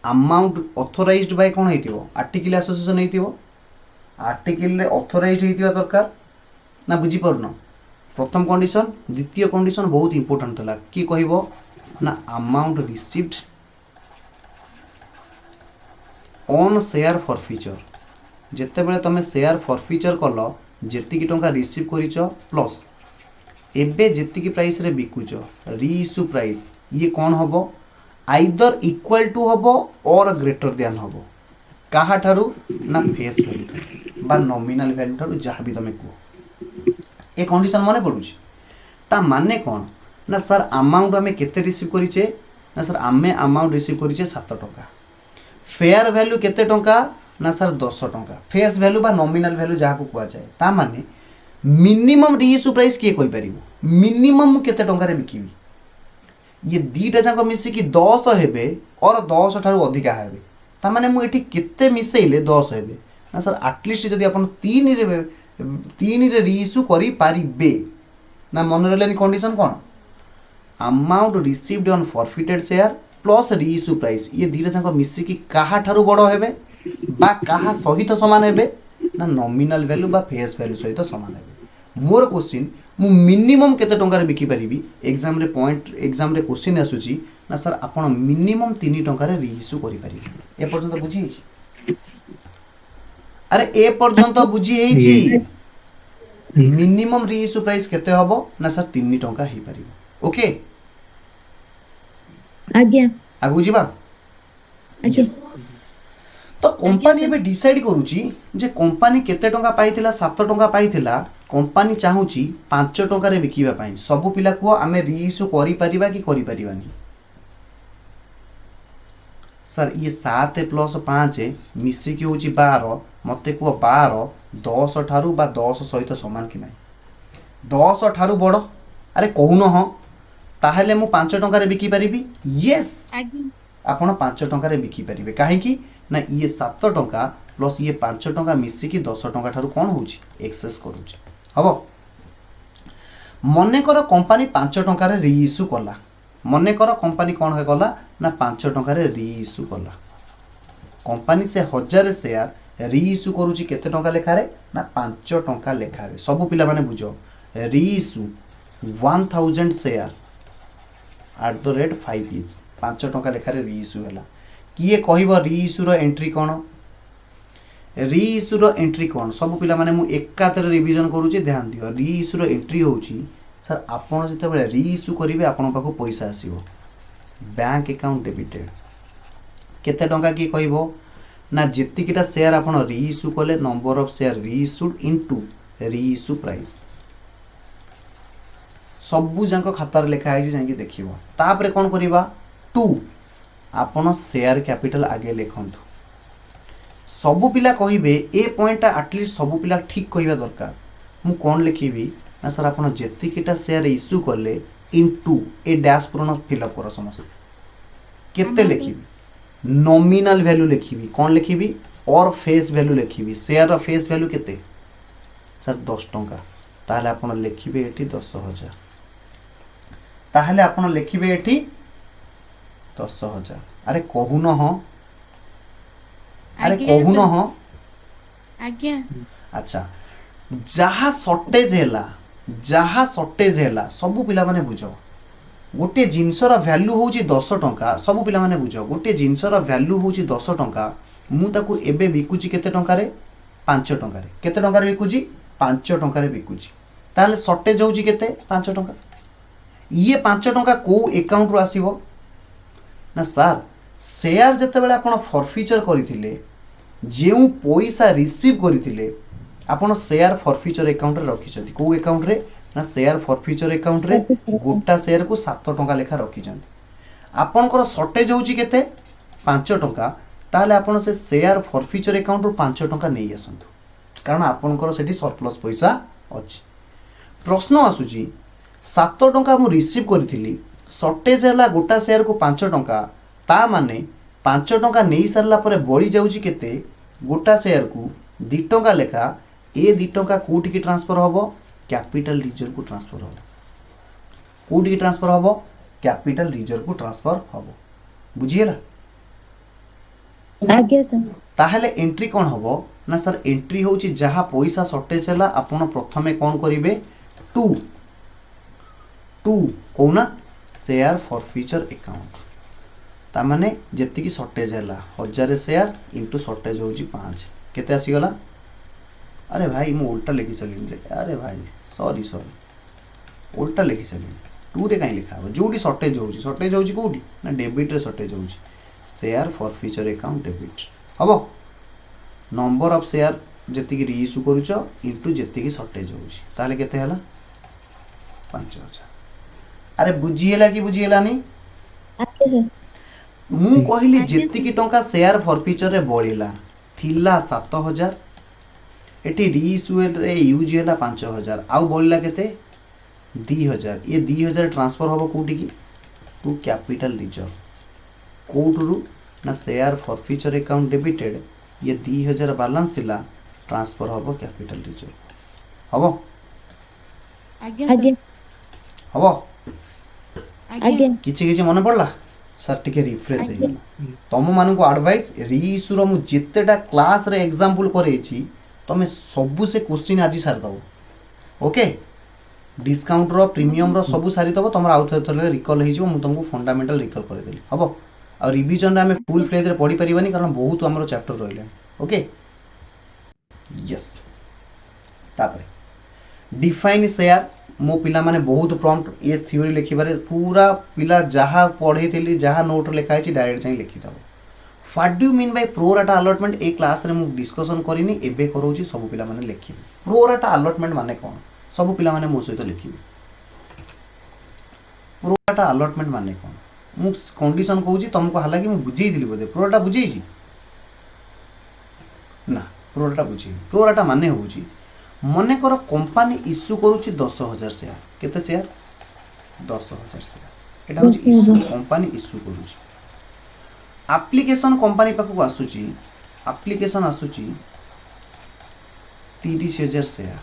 अमाउंट ऑथराइज्ड बाय कोन हेतिवो आर्टिकल एसोसिएशन हेतिवो आर्टिकल रे ऑथराइज्ड हेतिवा दरकार ना बुझी परनो प्रथम कंडीशन द्वितीय कंडीशन बहुत इंपोर्टेंट थला की कहिवो ना amount received on share forfeiture जेतेबेले तमे शेयर फॉरफीचर कल जेतिकी टंका रिसीव करिच प्लस एबे जेतिकी प्राइस रे बिकुच री इश्यू प्राइस ये कौन हबो आइदर इक्वल टू हबो और ग्रेटर देन हबो काहा ठारू ना फेस वैल्यू बा नॉमिनल वैल्यू ठारू जहाँ भी तमे को ए कंडीशन माने पडुची ता माने कौन ना सर अमाउंट आमे केते रिसीव करिचे ना सर आमे अमाउंट रिसीव करिचे 7 टका फेयर वैल्यू केते टंका ना सर 10 टंका फेस वैल्यू बा नॉमिनल वैल्यू जहाँ को कुआ जाए ता माने मिनिमम री इश्यू प्राइस किए कोई परिबो मिनिमम केते टंका रे बिकिबी ये दीटा जाक मिसी कि 10 हेबे और 10 ठारू अधिका हेबे ता माने मु एठी केते मिसेइले 10 हेबे ना सर एटलीस्ट जदी अपन 3 रे री इश्यू करी पारिबे ना मन रहलेनी कंडीशन कोन amount received on forfeited share plus reissue price ये दीटा जाक मिसी कि काहा ठारू बड़ हेबे बा काहा सहित समान हेबे ना नॉमिनल वैल्यू बा फेस वैल्यू सहित समान हेबे मोर क्वेश्चन मु मिनिमम केते टंकार बिकी परिबी एग्जाम रे पॉइंट एग्जाम रे क्वेश्चन आसुची ना सर आपण मिनिमम 3 टंकार रीइश्यू करि परिबे ए पर्यंत बुझी हिची अरे ए पर्यंत बुझी हिची मिनिमम रीइश्यू प्राइस केते हबो ना सर 3 टंका हे परिबो ओके आज्ञा आगु जीवा आज्ञा तो कंपनी एबे डिसाइड करूची जे कंपनी केते टंका पाइथिला 7 टंका पाइथिला कंपनी चाहूची 5 टंका रे बिकिबा पाई सब पिला को आमे रीइश्यू करि परिबा कि करि परिबानी सर ये 7 प्लस 5 मिसी की होची 12 मते को 12 10 ठारू बा 10 सहित समान कि नाही 10 ठारू बड़ अरे कहून ह ताहेले मु 5 टंका रे बिकी परिबी यस आपण 5 टंका रे बिकी परिबे काहे कि ना ये 7 टंका प्लस ये 5 टंका मिसी की 10 टंका ठारू कोन होची एक्सेस करूची हबो मने कर कंपनी 5 टंका रे रीइश्यू कला मने कर कंपनी कोन हे कला ना 5 टंका रे रीइश्यू कला कंपनी से 1000 शेयर रीइश्यू करूची केते टंका लेखा रे ना 5 टंका लेखा रे सब पिला माने बुझो रीइश्यू 1000 शेयर @ 5 इज 5 टंका लेखा रे रीइश्यू हला किए कहब रीइश्यू रो एंट्री कोन रीइश्यू रो एंट्री कोन सब पिला माने मु एकातर रिवीजन करूची ध्यान दियो रीइश्यू रो एंट्री होची सर आपण जते बेले रीइश्यू करिवे आपण पाखो पैसा आसीबो बैंक अकाउंट डेबिटेड केते टंका की कहबो ना जेतिकिटा शेयर आपण रीइश्यू कले number of share reissued into reissue price सबु जांको खातार लेखा आइछि जांकी देखिबो तापरे कोन करिबा 2 आपण शेयर कैपिटल आगे लिखंतु सबु पिला कहिबे ए पॉइंट एटलीस्ट सबु पिला ठीक कहिबा दरकार मु कोन लिखिबी ना सर आपण जेतिकिटा शेयर इश्यू करले इनटू ए डैश पूर्ण फिल अप कर समस्त केते लिखिबी नॉमिनल वैल्यू लिखिबी कोन लिखिबी और फेस वैल्यू लिखिबी शेयर फेस वैल्यू केते सर 10 टंका ताहले आपण लिखिबे एठी 10000 ताहले आपण लिखिबे एठी 10000 अरे कहून ह अरे कहून ह आज्ञा अच्छा जहा शॉर्टेज हैला सब पिला माने बुझो गोटे जिनसर वैल्यू होची 10 टंका सब पिला माने बुझो गोटे जिनसर वैल्यू होची 10 टंका मु ताकू एबे बिकुची केते टंका रे 5 टंका रे केते टंका रे बिकुची 5 टंका रे बिकुची ताले शॉर्टेज होची केते 5 टंका ये 5 टंका को अकाउंट रो आसीबो ना सर शेयर जते बेले आपण फॉरफीचर करिथिले जेउ पैसा रिसीव करिथिले आपण शेयर फॉरफीचर अकाउंट रे रखिछथि को अकाउंट रे ना शेयर फॉरफीचर अकाउंट रे गोटा शेयर को 7 टंका लेखा रखिछथि आपनकर शॉर्टेज होची केते 5 टंका ताले आपण से शेयर फॉरफीचर अकाउंट रो 5 टंका नै आसंतु कारण आपनकर सेठी सरप्लस पैसा अछि प्रश्न आसुची 7 टंका मु रिसीव करिथिली शॉर्टेज हैला गोटा शेयर को 5 टंका ता माने 5 टंका नै सरला परे बळी जाउची केते गोटा शेयर को 2 टंका लेखा ए 2 टंका कोठी की ट्रांसफर होबो कैपिटल रिजर्व को ट्रांसफर होबो कोठी की ट्रांसफर होबो कैपिटल रिजर्व को ट्रांसफर होबो बुझिएला आज्ञा सर ताहले एंट्री कोन होबो ना सर एंट्री होची जहा पैसा शॉर्टेज हैला आपण प्रथमे कोन करिवे 2 कोना शेयर फॉरफीचर अकाउंट ता माने जेति की शॉर्टेज हैला 1000 शेयर इनटू शॉर्टेज होची 5 केते आसी गला अरे भाई मु उल्टा लिखि सलिन रे अरे भाई सॉरी उल्टा लिखि सलिन 2 रे काई लिखा हो जोडी शॉर्टेज होची कोडी ना डेबिट रे शॉर्टेज होची शेयर फॉरफीचर अकाउंट डेबिट हबो नंबर ऑफ शेयर जेति की रीइश्यू करूचो इनटू जेति की शॉर्टेज होची ताले केते हला 5000 अरे बुझिएला कि बुझिएलानी आज्ञा सर मु कहली जेति की टंका शेयर फॉरफीचर रे बळिला थिला 7000 एटी रीइश्यू रे यूज हैला 5000 आउ बळिला केते 2000 ये 2000 ट्रांसफर होबो कोठी की टू कैपिटल रिजर्व कोठरू ना शेयर फॉरफीचर अकाउंट डेबिटेड ये 2000 बैलेंस थिला ट्रांसफर होबो कैपिटल रिजर्व हबो आज्ञा आज्ञा हबो आज्ञा किछि मन पड़ला सर टिके रिफ्रेश हे तम मान को एडवाइस रीइश्यू रो मु जेतेटा क्लास रे एग्जांपल करेछि तमे सबु से क्वेश्चन आज सार दो ओके डिस्काउंट रो प्रीमियम रो सब सारी तब तुम आउ थे रिकल हो तुमको फंडामेंटल रिकल करदेली हम आ रिविजन रे आम फुल फ्लेज रे पढ़ी पारिबानी कारण बहुत आमर चैप्टर रहा ओके यस तापर डिफाइन शेयर मो पिला माने बहुत प्रॉम्प्ट ये थ्योरी लिखिबारे पूरा पिला जहाँ पढ़े जहाँ नोट लिखाई डायरेक्ट जाई लिखिदब what do mean by pro rata allotment ए क्लास रे मु डिस्कशन करिनी एबे करोची सब पिला माने लिखिबे प्रोराटा अलॉटमेंट माने कोन सब पिला माने मो सहित लिखिबे प्रोराटा अलॉटमेंट माने कोन मु कंडीशन कहूची तुमको हालांकि मु बुझेई दिली बोधे प्रोराटा बुझेईची ना प्रोराटा बुझेई प्रोराटा माने होची मने कर कंपनी इश्यू करूची 10,000 शेयर केते शेयर 10,000 शेयर एटा होची इश्यू कंपनी इश्यू करूची एप्लिकेशन कंपनी पाखक आसूची एप्लिकेशन आसूची 30,000 शेयर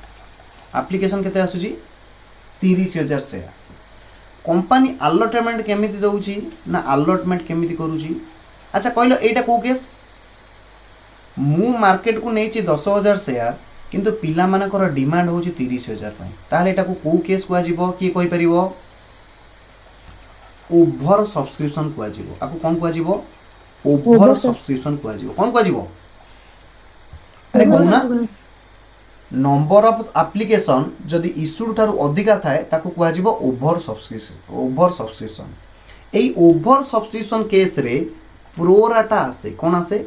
एप्लिकेशन केते आसूची 30,000 शेयर कंपनी अलॉटमेंट केमिति दउची ना अलॉटमेंट केमिति करूची अच्छा कहलो एटा को केस मु मार्केट को नेची 10,000 शेयर किंतु पिला मानकर डिमांड होची 30,000 पई ताले एटा को केस कुआ जीवो की कहि परिवो ओवर सब्सक्रिप्शन कुआ जीवो आपको कोन कुआ जीवो ओवर सब्सक्रिप्शन कुआ जीवो कोन कुआ जीवो अरे कहूना नंबर ऑफ एप्लिकेशन जदि इश्यूड ठारू अधिका थाए ताको कुआ जीवो ओवर सब्सक्रिप्शन एई ओवर सब्सक्रिप्शन केस रे प्रोराटा आसे कोन आसे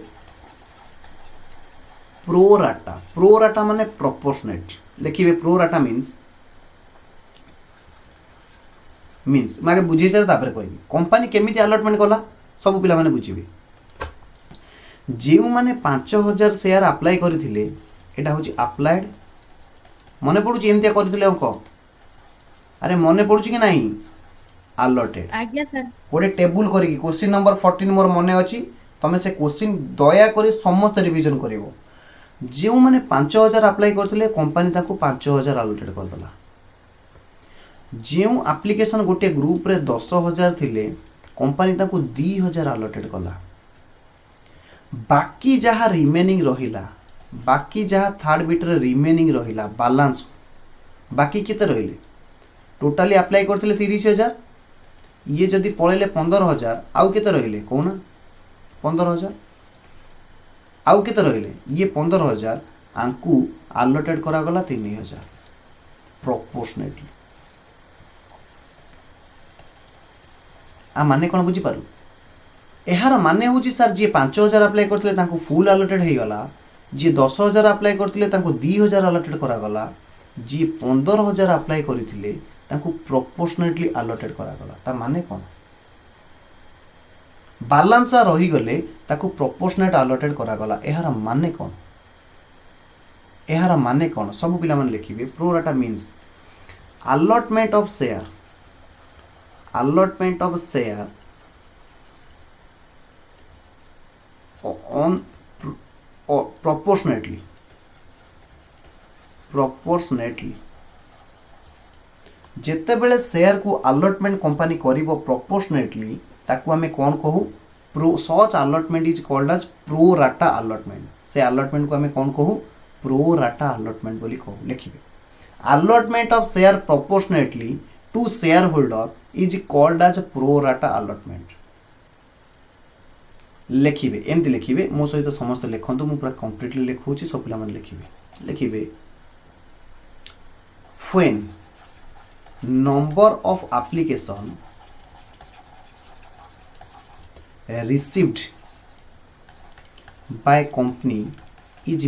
प्रोराटा माने प्रोपोर्शनेट लिखिबे प्रोराटा मीन्स मागे बुझे से तापर कहबी कंपनी केमिति अलॉटमेंट कला सब पिला माने बुझिबे जेउ माने 5,000 शेयर अप्लाई करथिले एटा होची अप्लाइड मने पडुची एमतिया करथिले अंक अरे मने पडुची कि नाही अलॉटेड आज्ञा सर गोटे टेबुल करी क्वेश्चन नंबर 14 मोर मने अछि तमे से क्वेश्चन दया करी समस्त रिवीजन करिवो जो माने 5,000 अप्लाई करथिले कंपनी ताको 5,000 अलॉटेड कर दला जो एप्लिकेशन गोटे ग्रुप रे 10,000 थिले कंपनी ताको 2,000 अलॉटेड कला बाकी जहाँ रिमेनिंग रहिला बाकी जहाँ थर्ड बिट रे रिमेनिंग रहिला बैलेंस बाकी केते रहिले टोटली अप्लाई करथिले 30,000 ये जदि पळेले 15,000 आउ केते रहिले कोना 15,000 आउ केते रहिले ये 15,000 आंकु अलॉटेड करा गला 3,000 प्रोपोर्शनेटली आ माने कोन बुझी पारु एहार माने होची सर जे 5,000 अप्लाई करथिले तांको फुल अलॉटेड हे गला जे 10,000 अप्लाई करथिले तांको 2,000 अलॉटेड करा गला जे 15,000 अप्लाई करथिले तांको प्रोपोर्शनेटली अलॉटेड करा गला ता माने कोन बैलेंस रही गले ताको प्रोपोर्शनेट अलॉटेड करा गला एहार माने कोन सब पिला मन लिखिबे pro rata means allotment of share on proportionately जेते बेले शेयर को अलॉटमेंट कंपनी करिवो प्रोपोर्शनेटली ताकू हमें कौन कहू pro such allotment is called as pro rata allotment से अलॉटमेंट को हमें कौन कहू प्रो राटा अलॉटमेंट बोली कहू लिखिबे allotment of share proportionately to shareholder is called as pro rata allotment लिखिबे एमती लिखिबे मो सहित समस्त लिखंतु मु पूरा कंप्लीटली लिखौची सब पिला मन लिखिबे when number of application received by company is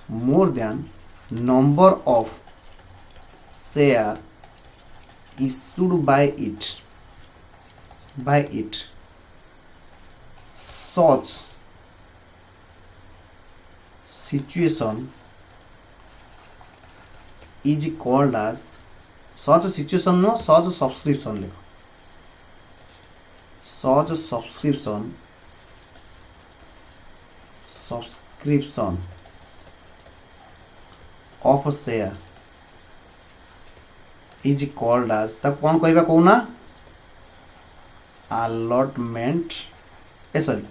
more than number of share issued by it such situation is called as such situation no such subscription लिखो such subscription of share is called as तक कौन कहबा कहूना allotment sorry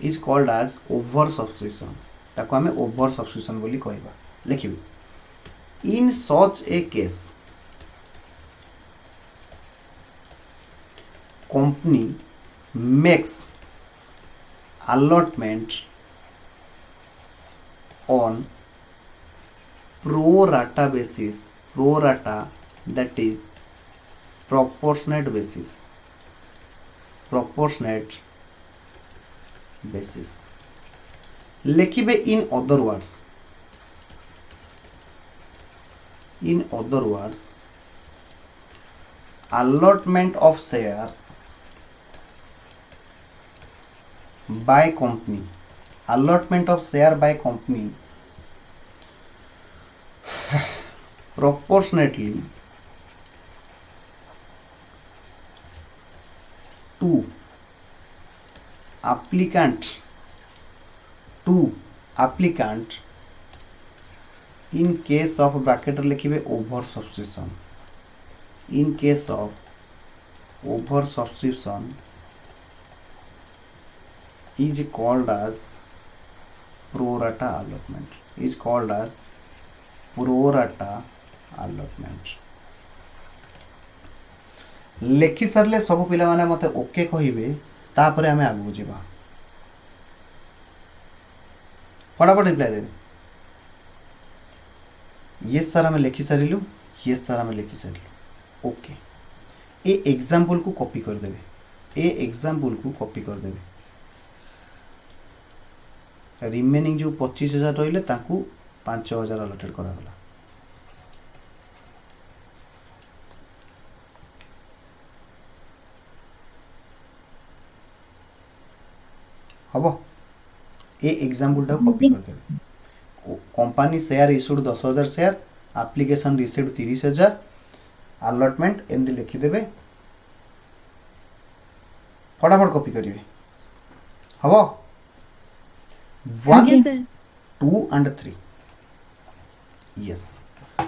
is called as over subscription ताको हमें over subscription बोली कहबा लिखिबे in such a case company makes allotment on pro rata basis, pro rata, that is proportionate basis, proportionate basis. लिखिबे in other words, in other words, allotment of share by company, allotment of share by company proportionately to applicant in case of bracket लिखिबे over subscription, in case of over subscription is called as pro rata allotment, is called as pro rata allotment. लेखि सारे सब पिला माने मते okay कहिबे तापरे आमे आगु जिबा फटाफट रिप्लाई देबे ये सर आमे लेखि सारिलु ये सर आमे लेखि सारिलु ओके ए एग्जांपल को कॉपी कर देबे ए एग्जांपल को कॉपी कर देबे रिमेनिंग जो 25,000 रहिले ताकू 5,000 अलॉटेड करा गला हबो ए एग्जांपल टा कॉपी कर देबे company share issued 10,000 share application received 30,000 allotment एमदी लिखि देबे फटाफट कॉपी करिवे हबो 1 ଆଜ୍ଞା ସାର୍ 2 and 3 यस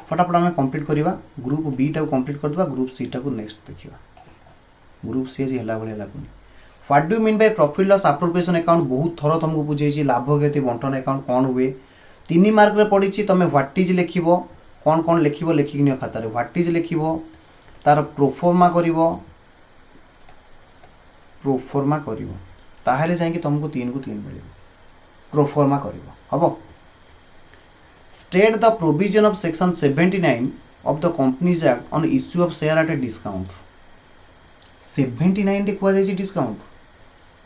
फटाफट आम कंप्लीट करवा ग्रुप बी टा कंप्लीट करदे ग्रुप सी टा को नेक्स्ट देखिबा ग्रुप सी आज हला भले लागुनी what do mean by profit loss appropriation account बहुत थरो तुमको बुझेछि लाभ क्षति बंटन अकाउंट कोन हुए 3 मार्क रे पडिछि तमे व्हाट इज लिखिबो कोन कोन लिखिबो लिखि नियो खाता रे व्हाट इज लिखिबो तार प्रोफॉर्मा करिवो ताहेले जाय कि तुमको 3 को 3 मिलिबो प्रोफॉर्मा करिवो हबो state the provision of section 79 of the companies act on issue of share at a discount 79 रे कुआ जाय डिस्काउंट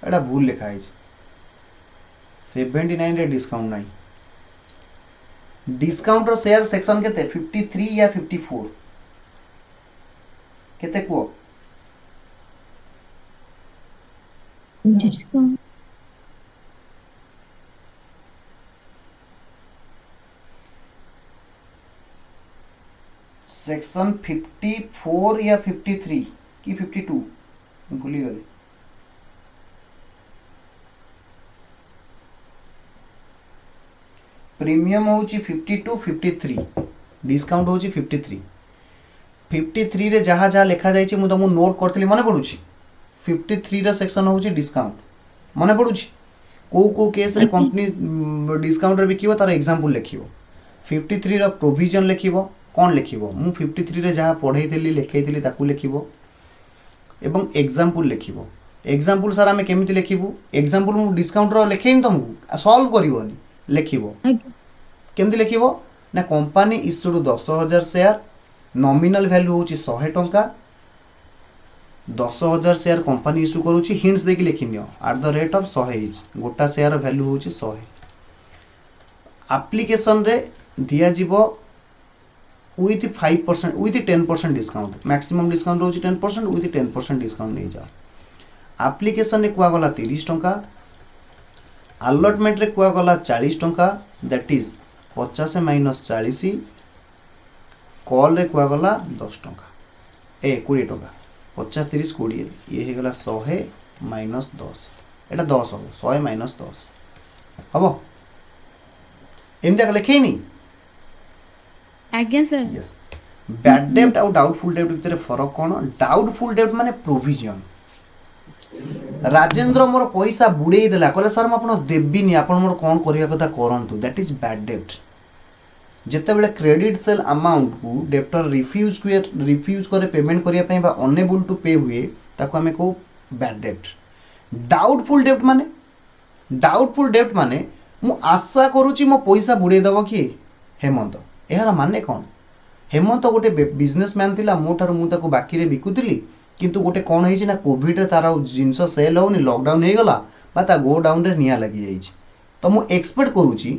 एटा भूल लिखा है 79 रे डिस्काउंट नहीं डिस्काउंट रो शेयर सेक्शन केते 53 या 54 केते को सेक्शन 54 या 53 कि 52 भूली गली प्रीमियम होची 52 53 डिस्काउंट होची 53 रे जहाँ जहाँ लिखा जाइए मुझे तुमको नोट करती मन पड़ुछि 53 रे सेक्शन होची डिस्काउंट मन पड़ुछि को केस रे कंपनी डिस्काउंट रे बिकिबो तार एग्जांपल लिखिबो 53 रो प्रोविजन लिखिबो कौन लिखिबो मु 53 रे जहाँ पढ़ेइथिली लिखैथिली ताकू लिखिबो एवं एग्जांपल लिखिबो एग्जांपल सर आमे केमिति लिखिबो एग्जांपल मु डिस्काउंट रो लिखैन तुमको सॉल्व करिवोनी लिखिबो केमिति लिखिबो ना company issued 10,000 share nominal value होची 100 टंका 10,000 शेयर कंपनी इश्यू करूची हिंट्स देकी लिखिनियो at the rate of 100 is गोटा शेयर वैल्यू होची 100 एप्लीकेशन रे दिया जीवो with 5% with 10% discount maximum discount होची 10% with 10% डिस्काउंट नहीं जाओ एप्लीकेशन रे कुआ गला 30 टंका अलॉटमेंट रे कुआ गला 40 टंका दैट इज 50 माइनस 40 कॉल रे कुआ गला 10 टंका 20 टंका 50 30 20 ये हे गला 100 माइनस 10 एटा 10 हो 100 माइनस 10 हबो एमजा लिखेनी ଆଜ୍ଞା ସାର୍ यस बैड डेब्ट और डाउटफुल डेब्ट भितर फरक कोन डाउटफुल डेब्ट माने प्रोविजन राजेंद्र मोर पैसा बुड़े देला कहले सर म आपण देबिनी आपण मोर कोन करिया कथा करंतु दैट इज बैड डेब्ट ଯେତେବେଳେ କ୍ରେଡିଟ୍ ସେଲ୍ ଆମାଉଣ୍ଟକୁ ଡେପ୍ଟର ରିଫ୍ୟୁଜ୍ करे पेमेंट करिया ପାଇଁ ବା अनेबल टू पे हुए ताको आमे कहू बैड डेप्ट। डाउटफुल डेप्ट माने मु आशा करूची मो पैसा बुड़े दब किए हेमंत। यार माने कौन? हेमंत गोटे बिजनेसमैन थिला, मो ठार मु ताको बाकी रे बिकुतिली, किंतु गोटे कौन है ना कोविड रे तार जिनस सेल होनी, लॉकडाउन हो गला बा ता गो डाउन रे निया लगी जाइछि। तो मु एक्सपेक्ट करूची,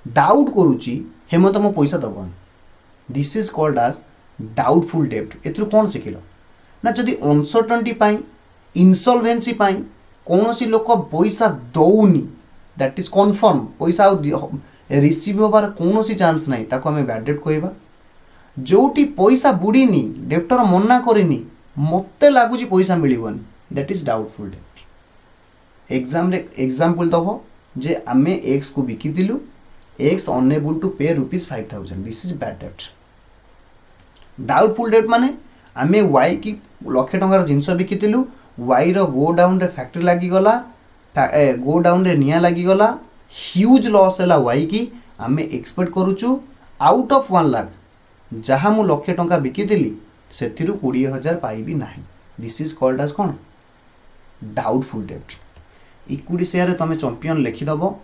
डाउट करूची हेमंत मो पैसा दबन। This is called as doubtful डेप्ट। एथरु कौन शिखिल ना जदि अनसर्टेनिटी पाई, इनसॉल्वेंसी पाई कौनसी लोक पैसा दौनी, दैट इज कन्फर्म पैसा रिसीव होबार कौनसी चांस नहीं, ताको आमे बैड डेप्ट कहबा। जोटी पैसा बुड़ीनी, डेप्टर मना करिनी, मते लागुची पैसा मिलिबन, दैट इज डाउटफुल डेप्ट। एग्जाम्पल दबो जे आमे एक्स को बिकितिलु, x enable to pay ₹5000, this is bad डेप्ट। डाउटफुल डेप्ट माने आमे वाई की लक्षे टंकार जिनस बिकितिलु, वाई रो गो डाउन रे फैक्ट्री लागी गला, गो डाउन रे निया लागी गला, ह्यूज लॉस हैला वाई की, आमे एक्सपेक्ट करूचु आउट ऑफ 1 लाख जहाँ मु लक्षे टंका बिकितिली सेथिरु 20000 पाइबी नाही। दिस इज कॉल्ड एज कौन? डाउटफुल डेप्ट। इक्विटी शेयर रे तमे चैंपियन लिखि दबो।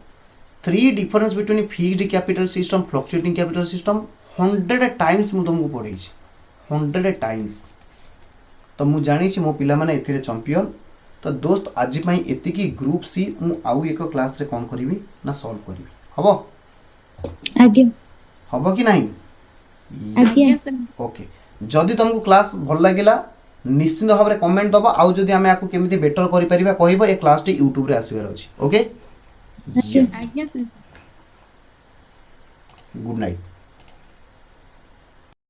3 difference between fixed capital system, fluctuating capital system 100 times मु तुमको पढ़ाई, 100 टाइम्स। तो मु जानी मो पिला माने एथिरे चैंपियन। तो दोस्त आज पाई एतिकी ग्रुप सी मु आउ एक क्लास रे कौन करिवि ना सॉल्व करिवि। हबो आज्ञा हबो कि नहीं? आज्ञा। ओके, जदि तुमको क्लास भल लगिला निश्चिंत भाव में कमेंट दबा। आउ जदि आमे आकु केमिति बेटर करि परिबा कहबो, ए क्लास टी YouTube रे आसीबार अछि। ओके, यस, आज्ञा सर। Good night.